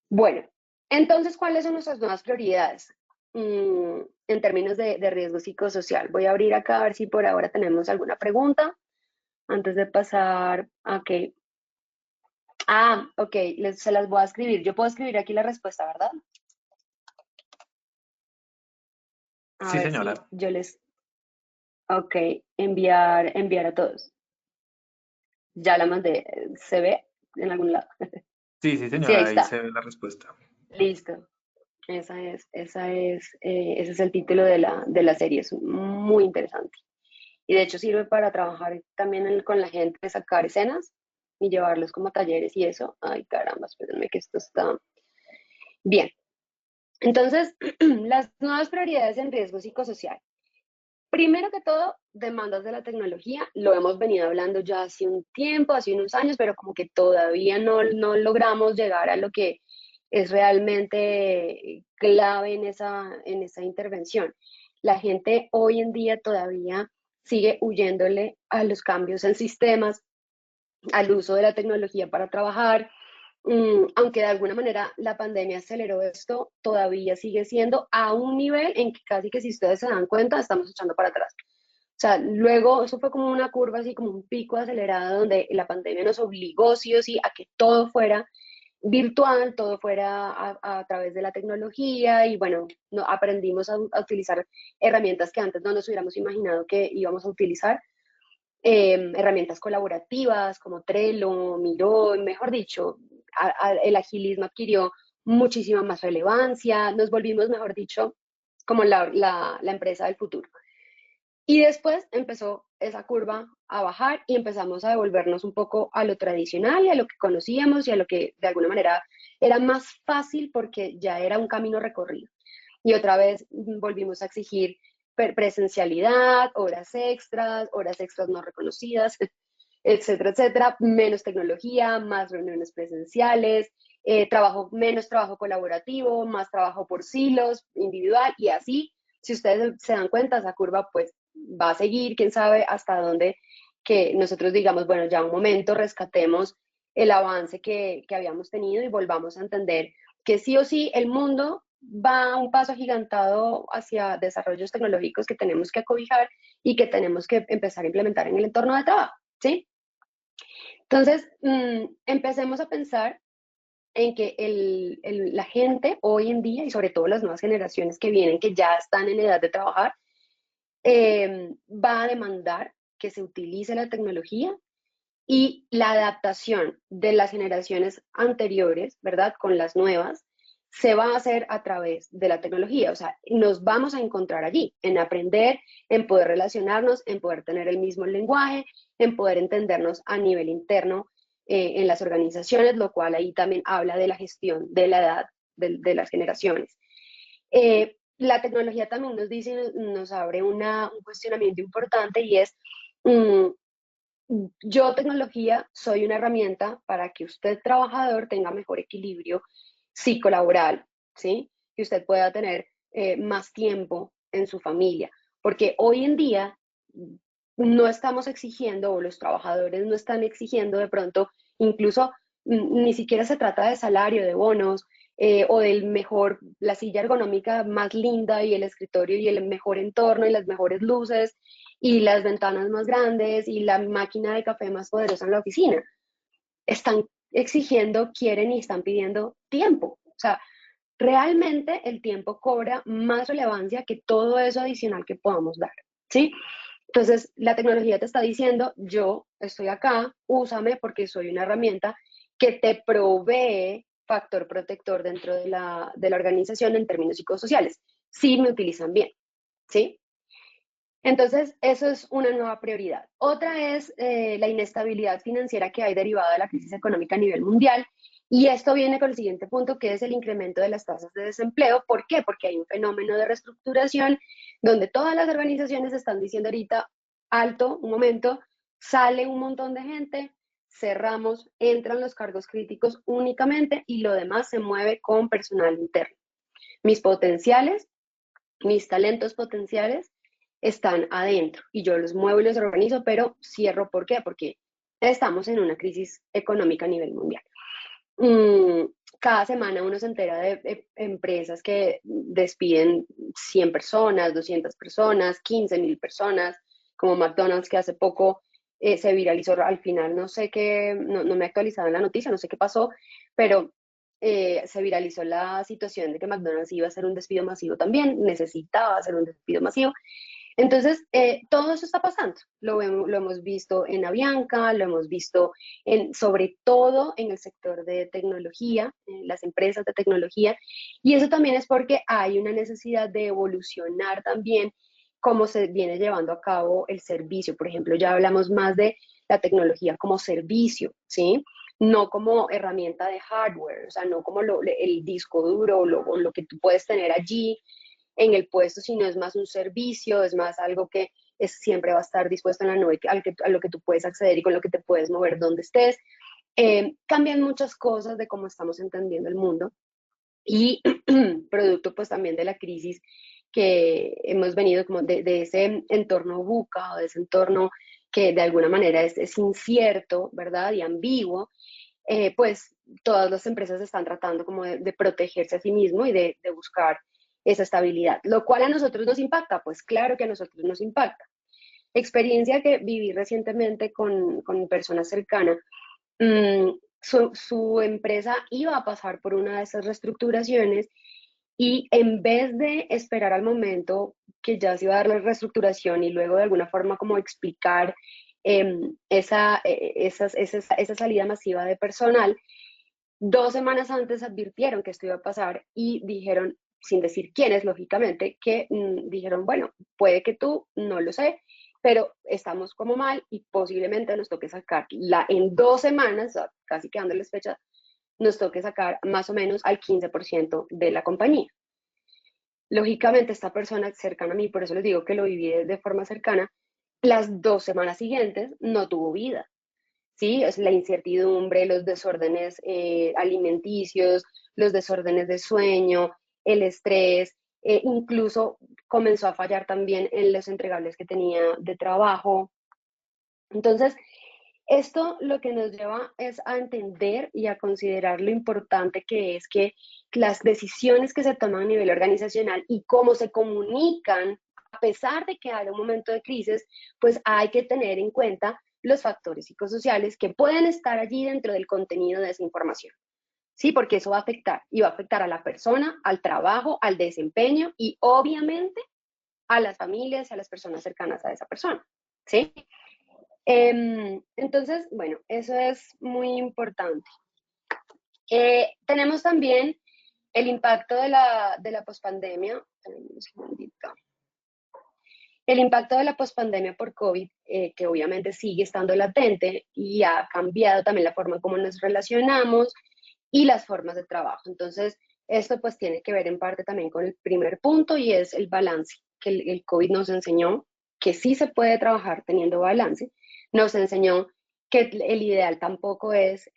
Bueno, entonces, ¿cuáles son nuestras nuevas prioridades en términos de riesgo psicosocial? Voy a abrir acá a ver si por ahora tenemos alguna pregunta antes de pasar a que... Ah, ok, se las voy a escribir. Yo puedo escribir aquí la respuesta, ¿verdad? A
Sí,
ver si
señora.
yo les... Ok, enviar a todos. Ya la mandé. ¿Se ve en algún lado?
Sí, sí,
Sí, ahí
señora, ahí
está.
se ve la respuesta.
Listo. Ese es el título de la serie. Es muy interesante. Y de hecho sirve para trabajar también con la gente, sacar escenas y llevarlos como talleres y eso. Ay, caramba, espérenme que esto está bien. Entonces, las nuevas prioridades en riesgo psicosocial. primero que todo, demandas de la tecnología, lo hemos venido hablando ya hace un tiempo, hace unos años, pero como que todavía no logramos llegar a lo que es realmente clave en esa intervención. La gente hoy en día todavía sigue huyéndole a los cambios en sistemas, al uso de la tecnología para trabajar. Aunque de alguna manera la pandemia aceleró esto, todavía sigue siendo a un nivel en que casi que si ustedes se dan cuenta, estamos echando para atrás. O sea, luego eso fue como una curva, así como un pico acelerado donde la pandemia nos obligó sí o sí a que todo fuera virtual, todo fuera a través de la tecnología y bueno, no, aprendimos a utilizar herramientas que antes no nos hubiéramos imaginado que íbamos a utilizar, herramientas colaborativas como Trello, Miro, mejor dicho, el agilismo adquirió muchísima más relevancia, nos volvimos, mejor dicho, como la empresa del futuro. Y después empezó esa curva a bajar y empezamos a devolvernos un poco a lo tradicional y a lo que conocíamos y a lo que de alguna manera era más fácil porque ya era un camino recorrido. Y otra vez volvimos a exigir presencialidad, horas extras no reconocidas, etcétera, etcétera, menos tecnología, más reuniones presenciales, menos trabajo colaborativo, más trabajo por silos, individual, y así, si ustedes se dan cuenta, esa curva pues va a seguir, quién sabe hasta dónde, que nosotros digamos, bueno, ya un momento, rescatemos el avance que habíamos tenido y volvamos a entender que sí o sí el mundo va a un paso agigantado hacia desarrollos tecnológicos que tenemos que acobijar y que tenemos que empezar a implementar en el entorno de trabajo, ¿sí? Entonces, empecemos a pensar en que la gente hoy en día, y sobre todo las nuevas generaciones que vienen, que ya están en edad de trabajar, va a demandar que se utilice la tecnología y la adaptación de las generaciones anteriores, ¿verdad? Con las nuevas, se va a hacer a través de la tecnología. O sea, nos vamos a encontrar allí, en aprender, en poder relacionarnos, en poder tener el mismo lenguaje, en poder entendernos a nivel interno en las organizaciones, lo cual ahí también habla de la gestión de la edad de las generaciones. La tecnología también nos dice, nos abre un cuestionamiento importante y es, yo tecnología soy una herramienta para que usted trabajador tenga mejor equilibrio psicolaboral, ¿sí? Que usted pueda tener más tiempo en su familia, porque hoy en día no estamos exigiendo o los trabajadores no están exigiendo de pronto, incluso ni siquiera se trata de salario, de bonos, o del mejor, la silla ergonómica más linda y el escritorio y el mejor entorno y las mejores luces y las ventanas más grandes y la máquina de café más poderosa en la oficina. Están exigiendo, quieren y están pidiendo tiempo. O sea, realmente el tiempo cobra más relevancia que todo eso adicional que podamos dar, ¿sí? Entonces, la tecnología te está diciendo, yo estoy acá, úsame porque soy una herramienta que te provee factor protector dentro de la organización en términos psicosociales, si me utilizan bien, ¿sí? Entonces, eso es una nueva prioridad. Otra es la inestabilidad financiera que hay derivada de la crisis económica a nivel mundial. Y esto viene con el siguiente punto, que es el incremento de las tasas de desempleo. ¿Por qué? Porque hay un fenómeno de reestructuración donde todas las organizaciones están diciendo ahorita, alto, un momento, sale un montón de gente, cerramos, entran los cargos críticos únicamente y lo demás se mueve con personal interno. Mis potenciales, mis talentos potenciales están adentro y yo los muevo y los organizo, pero cierro. ¿Por qué? Porque estamos en una crisis económica a nivel mundial. Cada semana uno se entera de empresas que despiden 100 personas, 200 personas, 15.000 personas, como McDonald's, que hace poco se viralizó al final, no sé qué, no me he actualizado en la noticia, no sé qué pasó, pero se viralizó la situación de que McDonald's iba a hacer un despido masivo también, necesitaba hacer un despido masivo. Entonces, todo eso está pasando. Lo hemos visto en Avianca, lo hemos visto sobre todo en el sector de tecnología, en las empresas de tecnología, y eso también es porque hay una necesidad de evolucionar también cómo se viene llevando a cabo el servicio. Por ejemplo, ya hablamos más de la tecnología como servicio, ¿sí? No como herramienta de hardware, o sea, no como el disco duro o lo que tú puedes tener allí en el puesto, sino es más un servicio, es más algo que siempre va a estar dispuesto en la nube, a lo que tú puedes acceder y con lo que te puedes mover donde estés. Cambian muchas cosas de cómo estamos entendiendo el mundo y producto pues también de la crisis que hemos venido como de ese entorno VUCA o de ese entorno que de alguna manera es incierto, ¿verdad? Y ambiguo, pues todas las empresas están tratando como de protegerse a sí mismo y de buscar esa estabilidad, lo cual a nosotros nos impacta, pues claro que a nosotros nos impacta. Experiencia que viví recientemente con personas cercanas, su empresa iba a pasar por una de esas reestructuraciones y en vez de esperar al momento que ya se iba a dar la reestructuración y luego de alguna forma como explicar esa salida masiva de personal, 2 semanas antes advirtieron que esto iba a pasar y dijeron, sin decir quiénes, lógicamente, que dijeron, bueno, puede que tú, no lo sé, pero estamos como mal y posiblemente nos toque sacar en 2 semanas, casi quedándoles fecha, nos toque sacar más o menos al 15% de la compañía. Lógicamente, esta persona cercana a mí, por eso les digo que lo viví de forma cercana, las 2 semanas siguientes no tuvo vida. ¿Sí? Es la incertidumbre, los desórdenes alimenticios, los desórdenes de sueño, el estrés, incluso comenzó a fallar también en los entregables que tenía de trabajo. Entonces, esto lo que nos lleva es a entender y a considerar lo importante que es que las decisiones que se toman a nivel organizacional y cómo se comunican, a pesar de que haya un momento de crisis, pues hay que tener en cuenta los factores psicosociales que pueden estar allí dentro del contenido de esa información. Sí, porque eso va a afectar y va a afectar a la persona, al trabajo, al desempeño y obviamente a las familias y a las personas cercanas a esa persona. ¿Sí? Entonces, bueno, eso es muy importante. Tenemos también el impacto de la pospandemia. Un segundito. El impacto de la pospandemia por COVID, que obviamente sigue estando latente y ha cambiado también la forma en cómo nos relacionamos y las formas de trabajo. Entonces, esto pues tiene que ver en parte también con el primer punto y es el balance, que el COVID nos enseñó que sí se puede trabajar teniendo balance, nos enseñó que el ideal tampoco es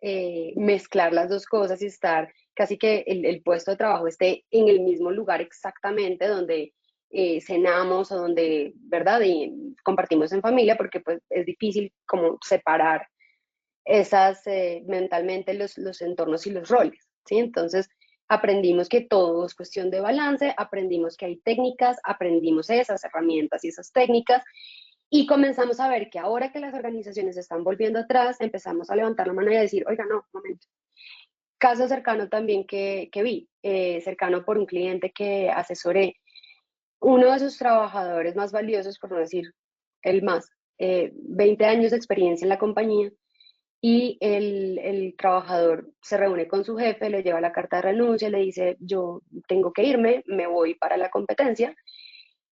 mezclar las dos cosas y estar casi que el puesto de trabajo esté en el mismo lugar exactamente donde cenamos o donde, ¿verdad? Y compartimos en familia porque pues es difícil como separar esas mentalmente los entornos y los roles, ¿sí? Entonces aprendimos que todo es cuestión de balance, aprendimos que hay técnicas, aprendimos esas herramientas y esas técnicas y comenzamos a ver que ahora que las organizaciones están volviendo atrás, empezamos a levantar la mano y a decir, oiga, no, un momento. Caso cercano también que vi, cercano por un cliente que asesoré, uno de sus trabajadores más valiosos, por no decir el más, 20 años de experiencia en la compañía, y el trabajador se reúne con su jefe, le lleva la carta de renuncia, le dice, yo tengo que irme, me voy para la competencia.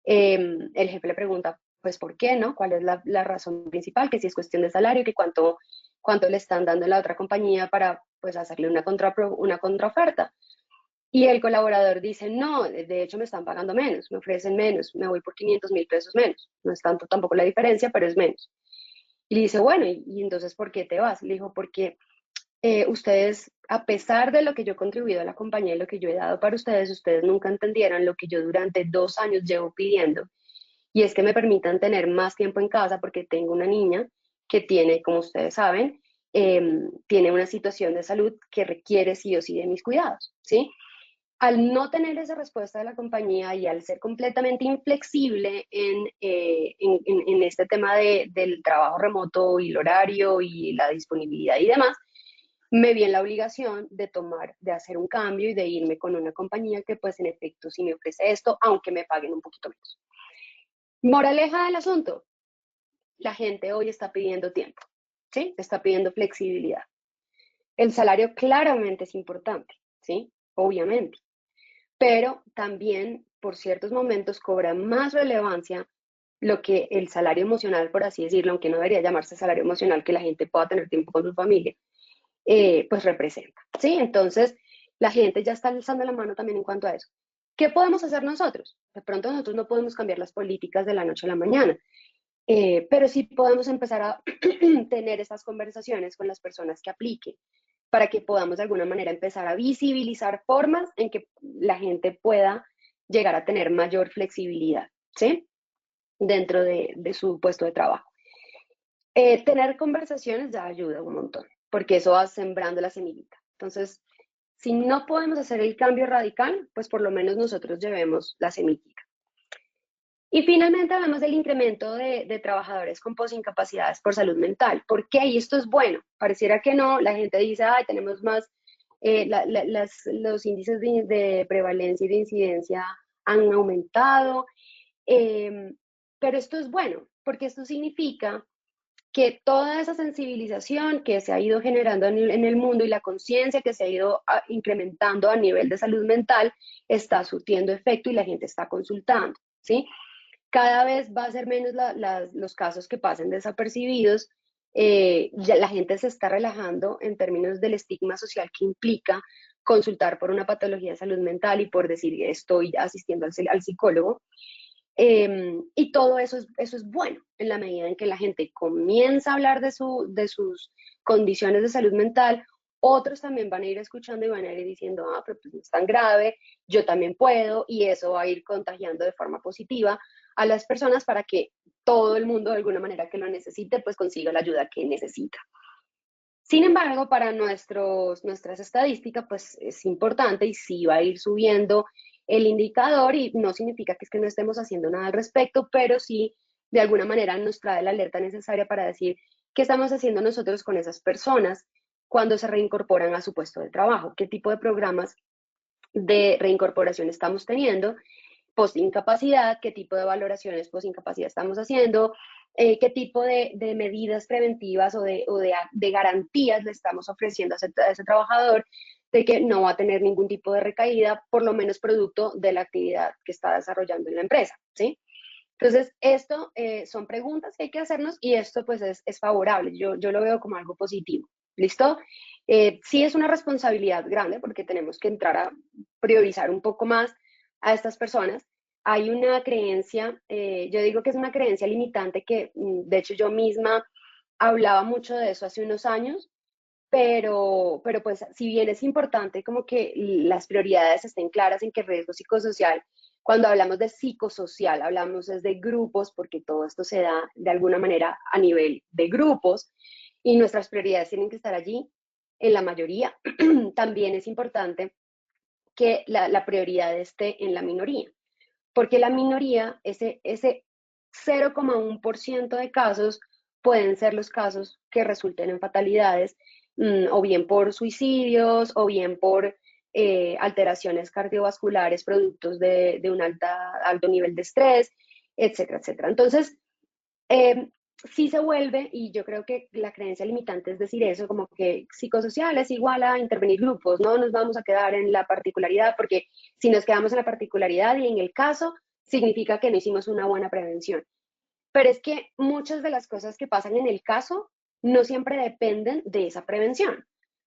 El jefe le pregunta, pues, ¿por qué, no? ¿Cuál es la razón principal? Que si es cuestión de salario, que cuánto le están dando en la otra compañía para, pues, hacerle una contraoferta. Y el colaborador dice, no, de hecho me están pagando menos, me ofrecen menos, me voy por 500.000 pesos menos. No es tanto tampoco la diferencia, pero es menos. Y le dice, bueno, ¿y entonces por qué te vas? Le dijo, porque ustedes, a pesar de lo que yo he contribuido a la compañía y lo que yo he dado para ustedes, ustedes nunca entendieron lo que yo durante 2 años llevo pidiendo. Y es que me permitan tener más tiempo en casa porque tengo una niña que tiene, como ustedes saben, tiene una situación de salud que requiere sí o sí de mis cuidados, ¿sí? Al no tener esa respuesta de la compañía y al ser completamente inflexible en este tema del trabajo remoto y el horario y la disponibilidad y demás, me vi en la obligación de hacer un cambio y de irme con una compañía que pues en efecto sí me ofrece esto, aunque me paguen un poquito menos. Moraleja del asunto, la gente hoy está pidiendo tiempo, ¿sí? Está pidiendo flexibilidad. El salario claramente es importante, ¿sí? Obviamente. Pero también por ciertos momentos cobra más relevancia lo que el salario emocional, por así decirlo, aunque no debería llamarse salario emocional, que la gente pueda tener tiempo con su familia, pues representa, ¿sí? Entonces, la gente ya está alzando la mano también en cuanto a eso. ¿Qué podemos hacer nosotros? De pronto nosotros no podemos cambiar las políticas de la noche a la mañana, pero sí podemos empezar a tener estas conversaciones con las personas que apliquen, para que podamos de alguna manera empezar a visibilizar formas en que la gente pueda llegar a tener mayor flexibilidad, ¿sí? Dentro de su puesto de trabajo. Tener conversaciones ya ayuda un montón, porque eso va sembrando la semillita. Entonces, si no podemos hacer el cambio radical, pues por lo menos nosotros llevemos la semillita. Y finalmente hablamos del incremento de trabajadores con posincapacidades por salud mental. ¿Por qué? Y esto es bueno. Pareciera que no. La gente dice, ay, tenemos más, los índices de prevalencia y de incidencia han aumentado. Pero esto es bueno, porque esto significa que toda esa sensibilización que se ha ido generando en el mundo y la conciencia que se ha ido incrementando a nivel de salud mental está surtiendo efecto y la gente está consultando, ¿sí? Cada vez va a ser menos los casos que pasen desapercibidos. Ya la gente se está relajando en términos del estigma social que implica consultar por una patología de salud mental y por decir estoy asistiendo al psicólogo. Y todo eso es bueno en la medida en que la gente comienza a hablar de sus condiciones de salud mental. Otros también van a ir escuchando y van a ir diciendo, ah, pero pues no es tan grave, yo también puedo, y eso va a ir contagiando de forma positiva a las personas para que todo el mundo de alguna manera que lo necesite, pues consiga la ayuda que necesita. Sin embargo, para nuestras estadísticas, pues es importante y sí va a ir subiendo el indicador y no significa que es que no estemos haciendo nada al respecto, pero sí de alguna manera nos trae la alerta necesaria para decir qué estamos haciendo nosotros con esas personas cuando se reincorporan a su puesto de trabajo, qué tipo de programas de reincorporación estamos teniendo post-incapacidad, qué tipo de valoraciones post-incapacidad estamos haciendo, qué tipo de medidas preventivas o de garantías le estamos ofreciendo a ese trabajador de que no va a tener ningún tipo de recaída, por lo menos producto de la actividad que está desarrollando en la empresa, ¿sí? Entonces, esto son preguntas que hay que hacernos y esto pues es favorable, yo lo veo como algo positivo, ¿listo? Sí es una responsabilidad grande porque tenemos que entrar a priorizar un poco más a estas personas. Hay una creencia, yo digo que es una creencia limitante que de hecho yo misma hablaba mucho de eso hace unos años, pero pues si bien es importante como que las prioridades estén claras en que riesgo psicosocial, cuando hablamos de psicosocial, hablamos es de grupos, porque todo esto se da de alguna manera a nivel de grupos y nuestras prioridades tienen que estar allí en la mayoría. También es importante que la prioridad esté en la minoría, porque la minoría, ese 0,1% de casos pueden ser los casos que resulten en fatalidades, o bien por suicidios, o bien por alteraciones cardiovasculares, productos de un alto nivel de estrés, etcétera, etcétera. Entonces, sí se vuelve, y yo creo que la creencia limitante es decir eso, como que psicosocial es igual a intervenir grupos, no nos vamos a quedar en la particularidad, porque si nos quedamos en la particularidad y en el caso, significa que no hicimos una buena prevención. Pero es que muchas de las cosas que pasan en el caso no siempre dependen de esa prevención.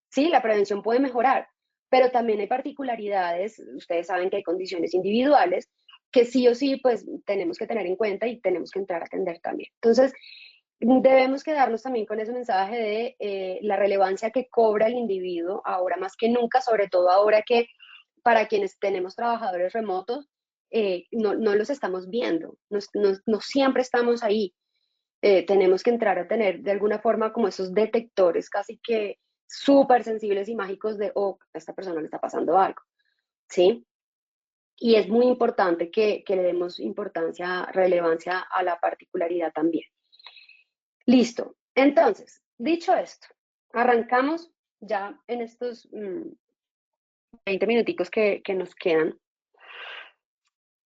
Sí, la prevención puede mejorar, pero también hay particularidades, ustedes saben que hay condiciones individuales que sí o sí pues tenemos que tener en cuenta y tenemos que entrar a atender también. Entonces, debemos quedarnos también con ese mensaje de la relevancia que cobra el individuo ahora más que nunca, sobre todo ahora que para quienes tenemos trabajadores remotos, no los estamos viendo, no siempre estamos ahí. Tenemos que entrar a tener de alguna forma como esos detectores casi que súper sensibles y mágicos de, oh, a esta persona le está pasando algo, ¿sí? Y es muy importante que le demos importancia, relevancia a la particularidad también. Listo. Entonces, dicho esto, arrancamos ya en estos 20 minuticos que nos quedan.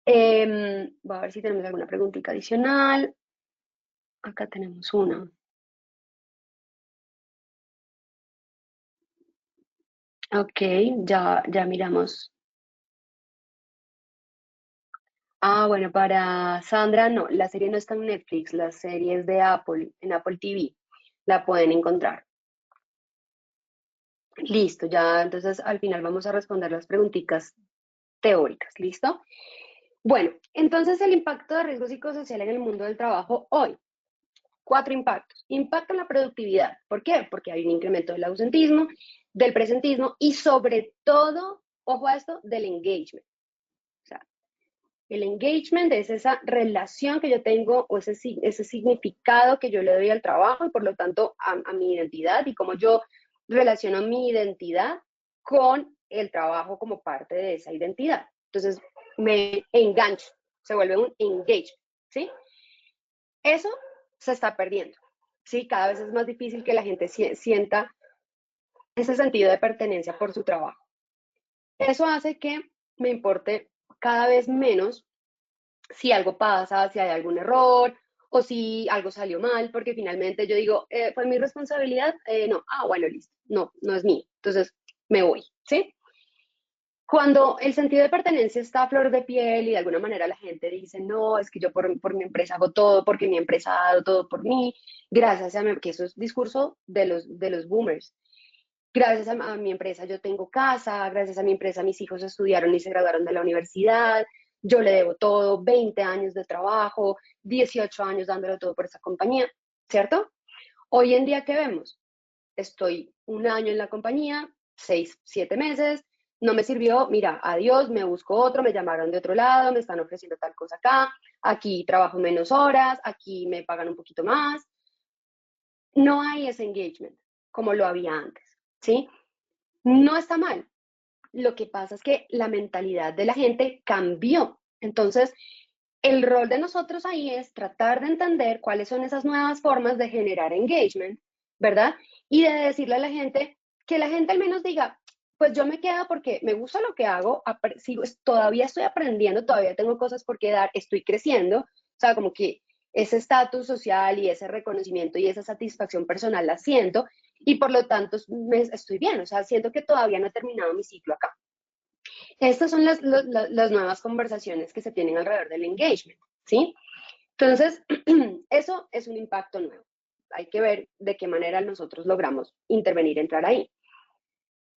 Voy a ver si tenemos alguna preguntita adicional. Acá tenemos una. Ok, ya miramos. Ah, bueno, para Sandra no, la serie no está en Netflix, la serie es de Apple, en Apple TV. La pueden encontrar. Listo, ya entonces al final vamos a responder las preguntitas teóricas, ¿listo? Bueno, entonces el impacto de riesgo psicosocial en el mundo del trabajo hoy. 4 impactos. Impacto en la productividad. ¿Por qué? Porque hay un incremento del ausentismo, del presentismo y sobre todo, ojo a esto, del engagement. O sea, el engagement es esa relación que yo tengo o ese significado que yo le doy al trabajo y por lo tanto a mi identidad y cómo yo relaciono mi identidad con el trabajo como parte de esa identidad. Entonces, me engancho, se vuelve un engagement, ¿sí? Eso se está perdiendo, ¿sí? Cada vez es más difícil que la gente sienta ese sentido de pertenencia por su trabajo. Eso hace que me importe cada vez menos si algo pasa, si hay algún error o si algo salió mal, porque finalmente yo digo, ¿fue mi responsabilidad? No, bueno, listo, no es mío, entonces me voy, ¿sí? Cuando el sentido de pertenencia está a flor de piel y de alguna manera la gente dice, no, es que yo por mi empresa hago todo, porque mi empresa ha dado todo por mí, gracias a mí, que eso es discurso de los boomers. Gracias a mi empresa yo tengo casa, gracias a mi empresa mis hijos estudiaron y se graduaron de la universidad, yo le debo todo, 20 años de trabajo, 18 años dándolo todo por esa compañía, ¿cierto? Hoy en día, ¿qué vemos? Estoy un año en la compañía, 6, 7 meses, no me sirvió, mira, adiós, me busco otro, me llamaron de otro lado, me están ofreciendo tal cosa acá, aquí trabajo menos horas, aquí me pagan un poquito más. No hay ese engagement como lo había antes, ¿sí? No está mal. Lo que pasa es que la mentalidad de la gente cambió. Entonces, el rol de nosotros ahí es tratar de entender cuáles son esas nuevas formas de generar engagement, ¿verdad? Y de decirle a la gente, que la gente al menos diga, pues yo me quedo porque me gusta lo que hago, todavía estoy aprendiendo, todavía tengo cosas por qué dar, estoy creciendo, o sea, como que ese estatus social y ese reconocimiento y esa satisfacción personal la siento y por lo tanto estoy bien, o sea, siento que todavía no he terminado mi ciclo acá. Estas son las nuevas conversaciones que se tienen alrededor del engagement, ¿sí? Entonces, eso es un impacto nuevo. Hay que ver de qué manera nosotros logramos intervenir, entrar ahí.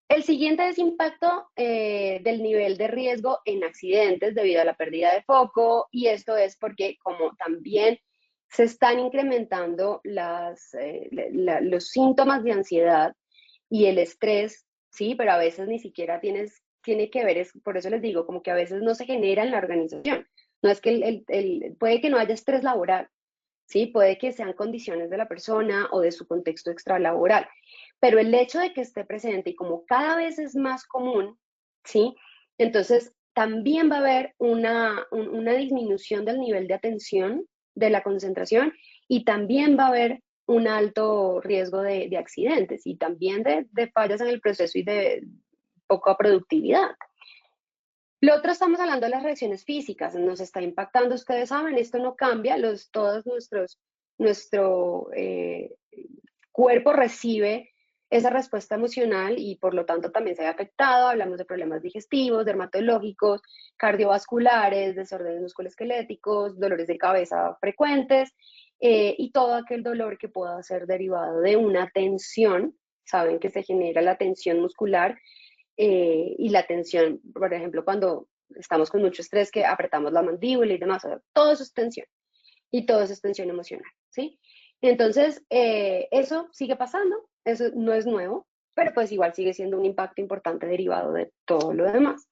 El siguiente es impacto del nivel de riesgo en accidentes debido a la pérdida de foco, y esto es porque como también se están incrementando los síntomas de ansiedad y el estrés, sí, pero a veces ni siquiera tiene que ver, por eso les digo, como que a veces no se genera en la organización. No es que puede que no haya estrés laboral, ¿sí? Puede que sean condiciones de la persona o de su contexto extralaboral, pero el hecho de que esté presente y como cada vez es más común, ¿sí? Entonces también va a haber una disminución del nivel de atención, de la concentración, y también va a haber un alto riesgo de accidentes y también de fallas en el proceso y de poca productividad. Lo otro, estamos hablando de las reacciones físicas, nos está impactando, ustedes saben, esto no cambia, todos nuestro cuerpo recibe esa respuesta emocional y por lo tanto también se ve afectado. Hablamos de problemas digestivos, dermatológicos, cardiovasculares, desórdenes musculoesqueléticos, dolores de cabeza frecuentes y todo aquel dolor que pueda ser derivado de una tensión. Saben que se genera la tensión muscular y la tensión, por ejemplo, cuando estamos con mucho estrés, que apretamos la mandíbula y demás, o sea, todo eso es tensión y todo eso es tensión emocional, ¿sí? Entonces, eso sigue pasando, eso no es nuevo, pero pues igual sigue siendo un impacto importante derivado de todo lo demás.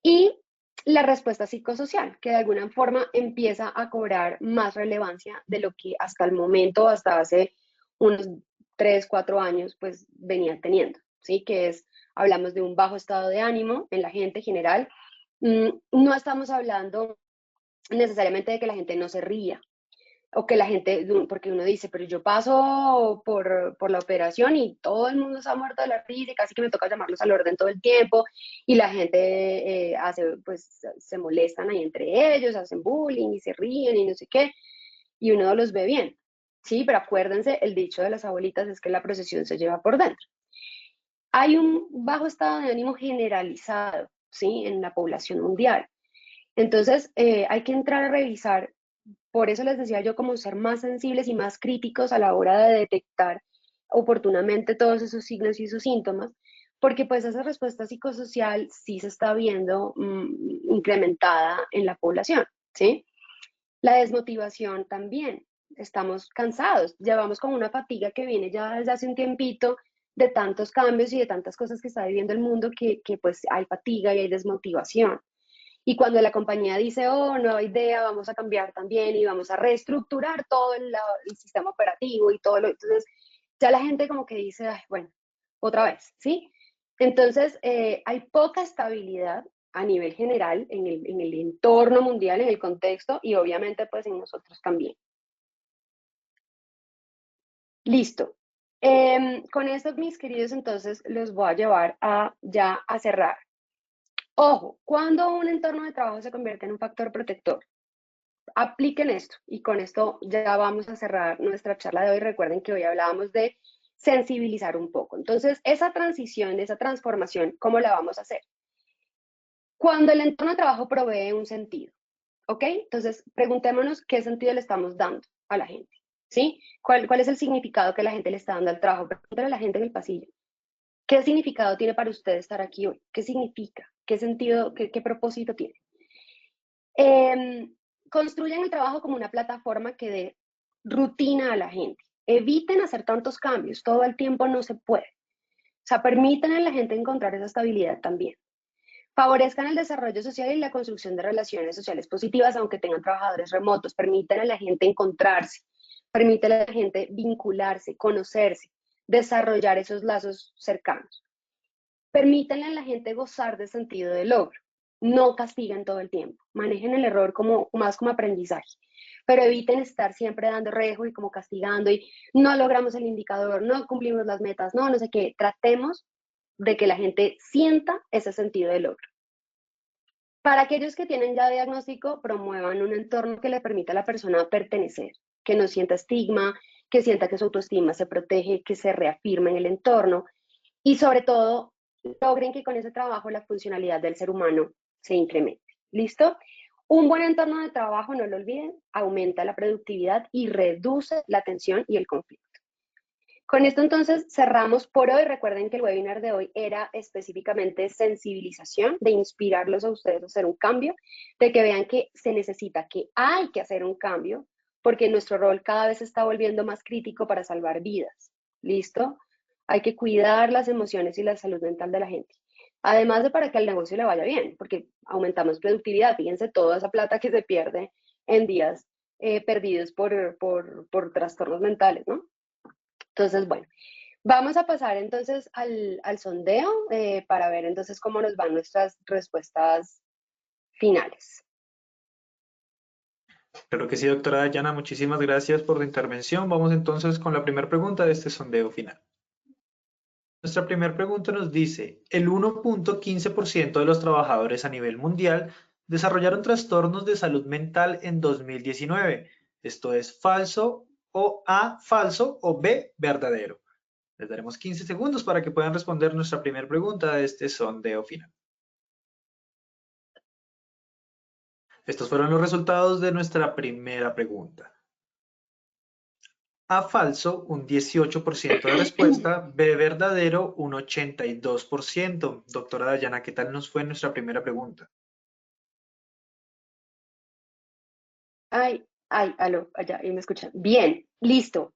Y la respuesta psicosocial, que de alguna forma empieza a cobrar más relevancia de lo que hasta el momento, hasta hace unos 3, 4 años, pues venía teniendo, ¿sí? Que es, hablamos de un bajo estado de ánimo en la gente general. No estamos hablando necesariamente de que la gente no se ría, o que la gente, porque uno dice, pero yo paso por la operación y todo el mundo se ha muerto de la risa y casi que me toca llamarlos al orden todo el tiempo y la gente pues se molestan ahí entre ellos, hacen bullying y se ríen y no sé qué, y uno los ve bien, ¿sí? Pero acuérdense, el dicho de las abuelitas es que la procesión se lleva por dentro. Hay un bajo estado de ánimo generalizado, ¿sí? En la población mundial. Entonces, hay que entrar a revisar. Por eso les decía yo, como ser más sensibles y más críticos a la hora de detectar oportunamente todos esos signos y esos síntomas, porque pues esa respuesta psicosocial sí se está viendo incrementada en la población, ¿sí? La desmotivación también. Estamos cansados, llevamos con una fatiga que viene ya desde hace un tiempito de tantos cambios y de tantas cosas que está viviendo el mundo que pues hay fatiga y hay desmotivación. Y cuando la compañía dice, oh, nueva idea, vamos a cambiar también y vamos a reestructurar todo el sistema operativo y todo lo, entonces ya la gente como que dice, ay, bueno, otra vez, ¿sí? Entonces hay poca estabilidad a nivel general en el entorno mundial, en el contexto y obviamente pues en nosotros también. Listo. Con esto, mis queridos, entonces los voy a llevar ya a cerrar. Ojo, cuando un entorno de trabajo se convierte en un factor protector, apliquen esto y con esto ya vamos a cerrar nuestra charla de hoy. Recuerden que hoy hablábamos de sensibilizar un poco. Entonces, esa transición, esa transformación, ¿cómo la vamos a hacer? Cuando el entorno de trabajo provee un sentido, ¿ok? Entonces, preguntémonos qué sentido le estamos dando a la gente, ¿sí? ¿Cuál es el significado que la gente le está dando al trabajo? Pregúntale a la gente en el pasillo. ¿Qué significado tiene para usted estar aquí hoy? ¿Qué significa? ¿Qué sentido, qué propósito tiene? Construyan el trabajo como una plataforma que dé rutina a la gente. Eviten hacer tantos cambios, todo el tiempo no se puede. O sea, permitan a la gente encontrar esa estabilidad también. Favorezcan el desarrollo social y la construcción de relaciones sociales positivas, aunque tengan trabajadores remotos. Permitan a la gente encontrarse, permitan a la gente vincularse, conocerse, desarrollar esos lazos cercanos. Permítanle a la gente gozar de sentido de logro. No castiguen todo el tiempo. Manejen el error más como aprendizaje. Pero eviten estar siempre dando rejo y como castigando y no logramos el indicador, no cumplimos las metas, no sé qué. Tratemos de que la gente sienta ese sentido de logro. Para aquellos que tienen ya diagnóstico, promuevan un entorno que le permita a la persona pertenecer, que no sienta estigma, que sienta que su autoestima se protege, que se reafirma en el entorno y sobre todo logren que con ese trabajo la funcionalidad del ser humano se incremente. ¿Listo? Un buen entorno de trabajo, no lo olviden, aumenta la productividad y reduce la tensión y el conflicto. Con esto entonces cerramos por hoy. Recuerden que el webinar de hoy era específicamente sensibilización, de inspirarlos a ustedes a hacer un cambio, de que vean que se necesita, que hay que hacer un cambio, porque nuestro rol cada vez se está volviendo más crítico para salvar vidas. ¿Listo? Hay que cuidar las emociones y la salud mental de la gente. Además de para que al negocio le vaya bien, porque aumentamos productividad. Fíjense toda esa plata que se pierde en días perdidos por trastornos mentales, ¿no? Entonces, bueno, vamos a pasar entonces al sondeo para ver entonces cómo nos van nuestras respuestas finales.
Claro que sí, doctora Dayana, muchísimas gracias por la intervención. Vamos entonces con la primera pregunta de este sondeo final. Nuestra primera pregunta nos dice, el 1.15% de los trabajadores a nivel mundial desarrollaron trastornos de salud mental en 2019. ¿Esto es falso o A, falso o B, verdadero? Les daremos 15 segundos para que puedan responder nuestra primera pregunta de este sondeo final. Estos fueron los resultados de nuestra primera pregunta. A, falso, un 18% de respuesta. B, verdadero, un 82%. Doctora Dayana, ¿qué tal nos fue nuestra primera pregunta?
Aló, allá, ahí me escuchan. Bien, listo.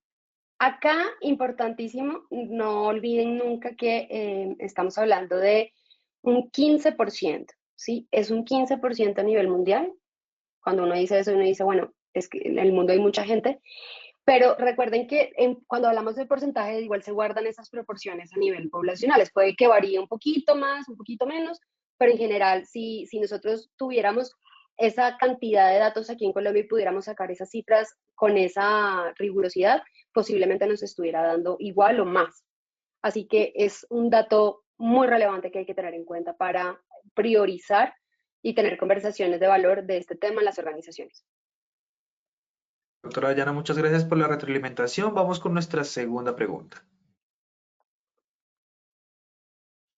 Acá, importantísimo, no olviden nunca que estamos hablando de un 15%, ¿sí? Es un 15% a nivel mundial. Cuando uno dice eso, uno dice, bueno, es que en el mundo hay mucha gente, pero recuerden que cuando hablamos de porcentaje, igual se guardan esas proporciones a nivel poblacionales. Puede que varíe un poquito más, un poquito menos, pero en general, si nosotros tuviéramos esa cantidad de datos aquí en Colombia y pudiéramos sacar esas cifras con esa rigurosidad, posiblemente nos estuviera dando igual o más. Así que es un dato muy relevante que hay que tener en cuenta para priorizar y tener conversaciones de valor de este tema en las organizaciones.
Doctora Dayana, muchas gracias por la retroalimentación. Vamos con nuestra segunda pregunta.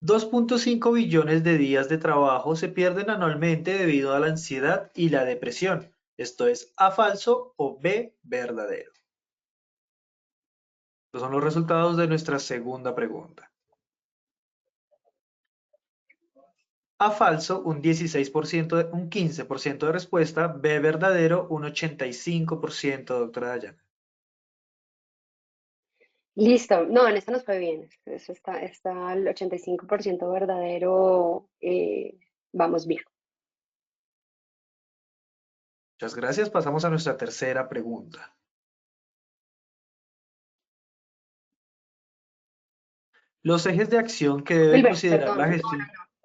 2.5 billones de días de trabajo se pierden anualmente debido a la ansiedad y la depresión. ¿Esto es A, falso o B, verdadero? Estos son los resultados de nuestra segunda pregunta. A falso, un 16%, un 15% de respuesta. B verdadero, un 85%, doctora Dayana.
Listo. No, en esta nos fue bien. Eso está al 85% verdadero. Vamos bien.
Muchas gracias. Pasamos a nuestra tercera pregunta. Los ejes de acción que debe
Wilber,
considerar
perdón.
la
No,
gestión.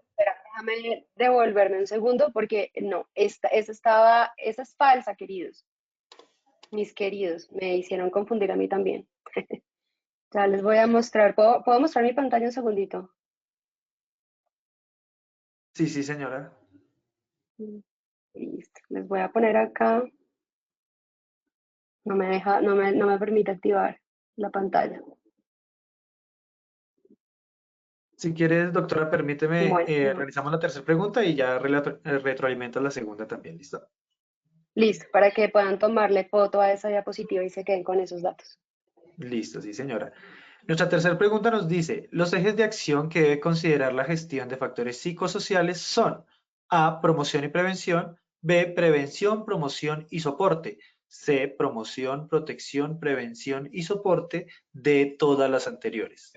espera, déjame devolverme un segundo porque no, esa es falsa, queridos. Mis queridos, me hicieron confundir a mí también. Ya les voy a mostrar. ¿Puedo mostrar mi pantalla un segundito?
Sí, sí, señora.
Listo. Les voy a poner acá. No me deja, no me permite activar la pantalla.
Si quieres, doctora, permíteme,
Bueno, no.
realizamos la tercera pregunta y ya retroalimento la segunda también. ¿Listo?
Listo, para que puedan tomarle foto a esa diapositiva y se queden con esos datos.
Listo, sí, señora. Nuestra tercera pregunta nos dice, los ejes de acción que debe considerar la gestión de factores psicosociales son A, promoción y prevención, B, prevención, promoción y soporte, C, promoción, protección, prevención y soporte, D, todas las anteriores.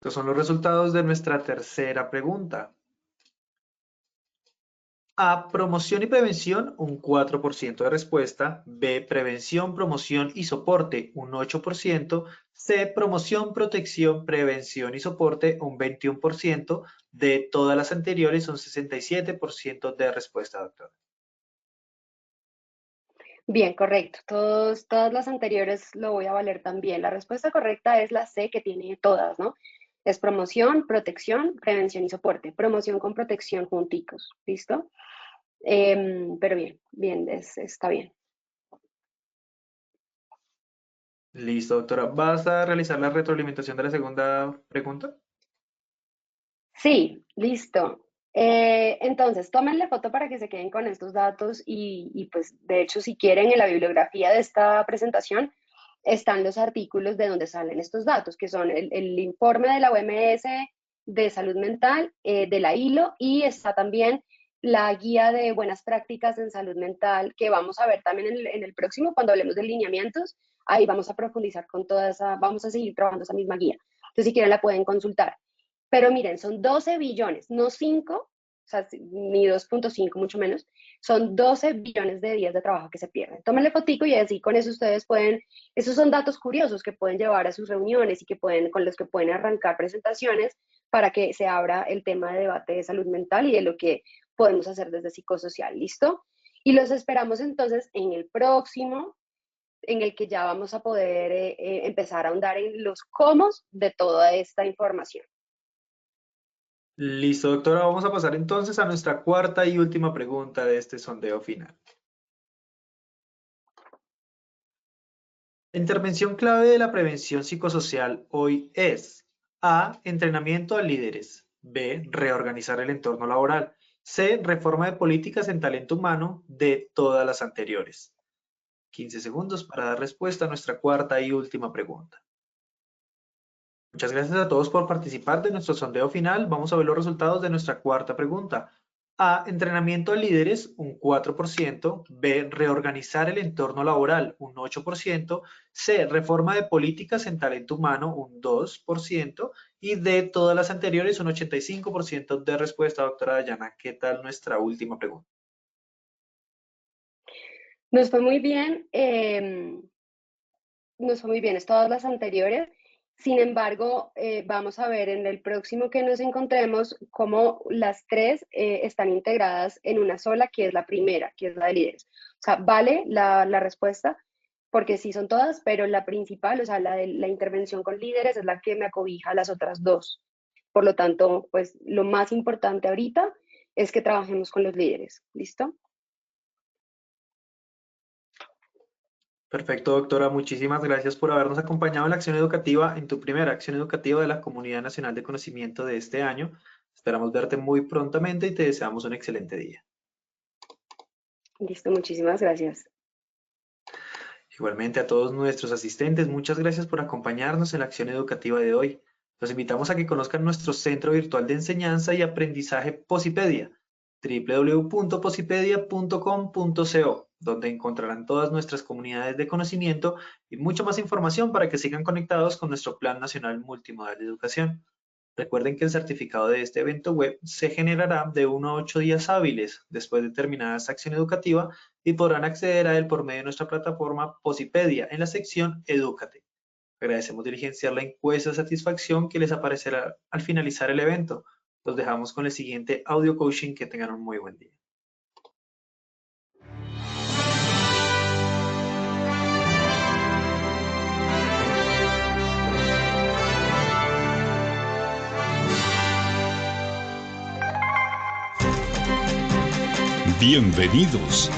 Estos son los resultados de nuestra tercera pregunta. A, promoción y prevención, un 4% de respuesta. B, prevención, promoción y soporte, un 8%. C, promoción, protección, prevención y soporte, un 21%. D, todas las anteriores, un 67% de respuesta, doctor.
Bien, correcto. Todas las anteriores lo voy a valer también. La respuesta correcta es la C, que tiene todas, ¿no? Es promoción, protección, prevención y soporte. Promoción con protección junticos, ¿listo? Pero bien, está bien.
Listo, doctora. ¿Vas a realizar la retroalimentación de la segunda pregunta?
Sí, listo. Entonces, tómenle foto para que se queden con estos datos y pues de hecho si quieren en la bibliografía de esta presentación están los artículos de donde salen estos datos, que son el informe de la OMS de salud mental, de la ILO y está también la guía de buenas prácticas en salud mental que vamos a ver también en el próximo cuando hablemos de lineamientos. Ahí vamos a profundizar con toda esa, vamos a seguir trabajando esa misma guía. Entonces, si quieren la pueden consultar. Pero miren, son 12 billones, no 5, o sea, ni 2.5, mucho menos. Son 12 billones de días de trabajo que se pierden. Tómenle fotico y así con eso ustedes pueden, esos son datos curiosos que pueden llevar a sus reuniones y que pueden, con los que pueden arrancar presentaciones para que se abra el tema de debate de salud mental y de lo que podemos hacer desde psicosocial. ¿Listo? Y los esperamos entonces en el próximo, en el que ya vamos a poder empezar a ahondar en los cómo de toda esta información.
Listo, doctora. Vamos a pasar entonces a nuestra cuarta y última pregunta de este sondeo final. La intervención clave de la prevención psicosocial hoy es A, entrenamiento a líderes, B, reorganizar el entorno laboral, C, reforma de políticas en talento humano, D, todas las anteriores. 15 segundos para dar respuesta a nuestra cuarta y última pregunta. Muchas gracias a todos por participar de nuestro sondeo final. Vamos a ver los resultados de nuestra cuarta pregunta. A, entrenamiento a líderes, un 4%. B, reorganizar el entorno laboral, un 8%. C, reforma de políticas en talento humano, un 2%. Y D, todas las anteriores, un 85% de respuesta, doctora Dayana. ¿Qué tal nuestra última pregunta?
Nos fue muy bien, nos fue muy bien, es todas las anteriores. Sin embargo, vamos a ver en el próximo que nos encontremos cómo las tres están integradas en una sola, que es la primera, que es la de líderes. O sea, vale la respuesta, porque sí son todas, pero la principal, o sea, la de la intervención con líderes es la que me acobija a las otras dos. Por lo tanto, pues lo más importante ahorita es que trabajemos con los líderes. ¿Listo?
Perfecto, doctora. Muchísimas gracias por habernos acompañado en la acción educativa, en tu primera acción educativa de la Comunidad Nacional de Conocimiento de este año. Esperamos verte muy prontamente y te deseamos un excelente día.
Listo, muchísimas gracias.
Igualmente a todos nuestros asistentes, muchas gracias por acompañarnos en la acción educativa de hoy. Los invitamos a que conozcan nuestro centro virtual de enseñanza y aprendizaje Posipedia, www.posipedia.com.co, donde encontrarán todas nuestras comunidades de conocimiento y mucha más información para que sigan conectados con nuestro Plan Nacional Multimodal de Educación. Recuerden que el certificado de este evento web se generará de 1 a 8 días hábiles después de terminada esta acción educativa y podrán acceder a él por medio de nuestra plataforma Posipedia en la sección Edúcate. Agradecemos diligenciar la encuesta de satisfacción que les aparecerá al finalizar el evento. Los dejamos con el siguiente audio coaching. Que tengan un muy buen día.
Bienvenidos.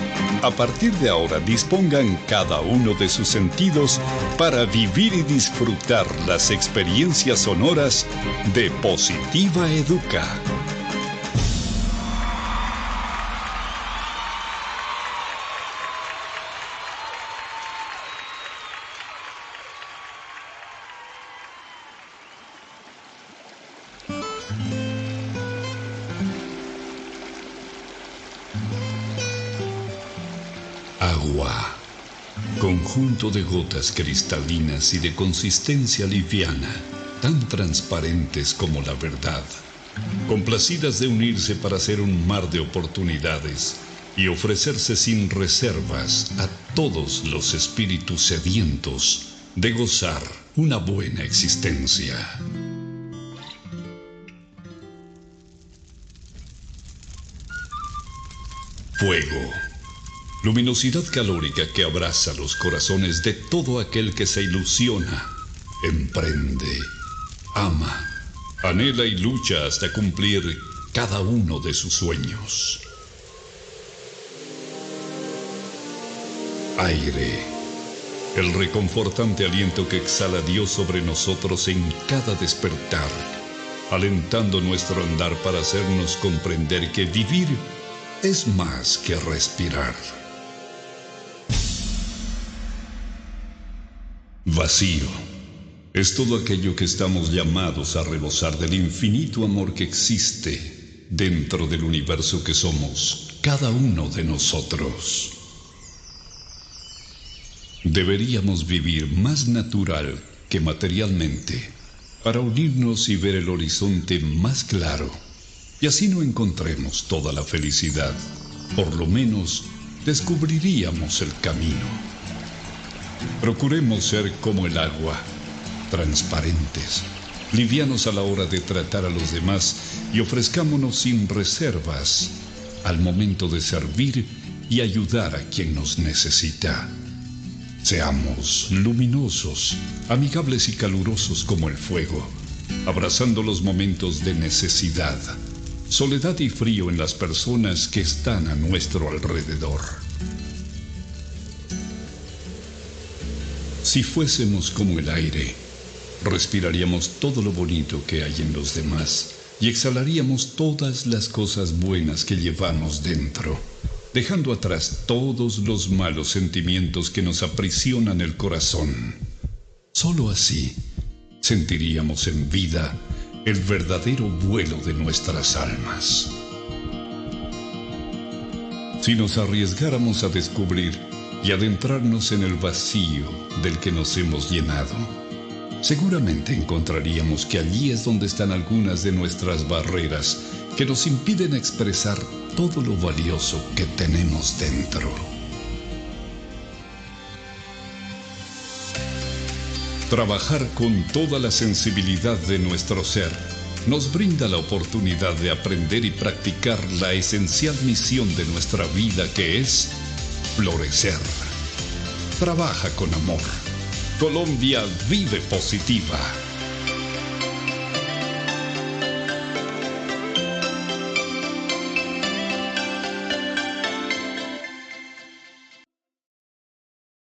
A partir de ahora dispongan cada uno de sus sentidos para vivir y disfrutar las experiencias sonoras de Positiva Educa. Agua, conjunto de gotas cristalinas y de consistencia liviana, tan transparentes como la verdad, complacidas de unirse para hacer un mar de oportunidades y ofrecerse sin reservas a todos los espíritus sedientos de gozar una buena existencia. Fuego. Luminosidad calórica que abraza los corazones de todo aquel que se ilusiona, emprende, ama, anhela y lucha hasta cumplir cada uno de sus sueños. Aire, el reconfortante aliento que exhala Dios sobre nosotros en cada despertar, alentando nuestro andar para hacernos comprender que vivir es más que respirar. Vacío es todo aquello que estamos llamados a rebosar del infinito amor que existe dentro del universo que somos cada uno de nosotros. Deberíamos vivir más natural que materialmente para unirnos y ver el horizonte más claro, y así no encontremos toda la felicidad, por lo menos descubriríamos el camino. Procuremos ser como el agua, transparentes, livianos a la hora de tratar a los demás y ofrezcámonos sin reservas al momento de servir y ayudar a quien nos necesita. Seamos luminosos, amigables y calurosos como el fuego, abrazando los momentos de necesidad, soledad y frío en las personas que están a nuestro alrededor. Si fuésemos como el aire, respiraríamos todo lo bonito que hay en los demás y exhalaríamos todas las cosas buenas que llevamos dentro, dejando atrás todos los malos sentimientos que nos aprisionan el corazón. Solo así sentiríamos en vida el verdadero vuelo de nuestras almas. Si nos arriesgáramos a descubrir y adentrarnos en el vacío del que nos hemos llenado, seguramente encontraríamos que allí es donde están algunas de nuestras barreras que nos impiden expresar todo lo valioso que tenemos dentro. Trabajar con toda la sensibilidad de nuestro ser nos brinda la oportunidad de aprender y practicar la esencial misión de nuestra vida, que es florecer. Trabaja con amor. Colombia vive positiva.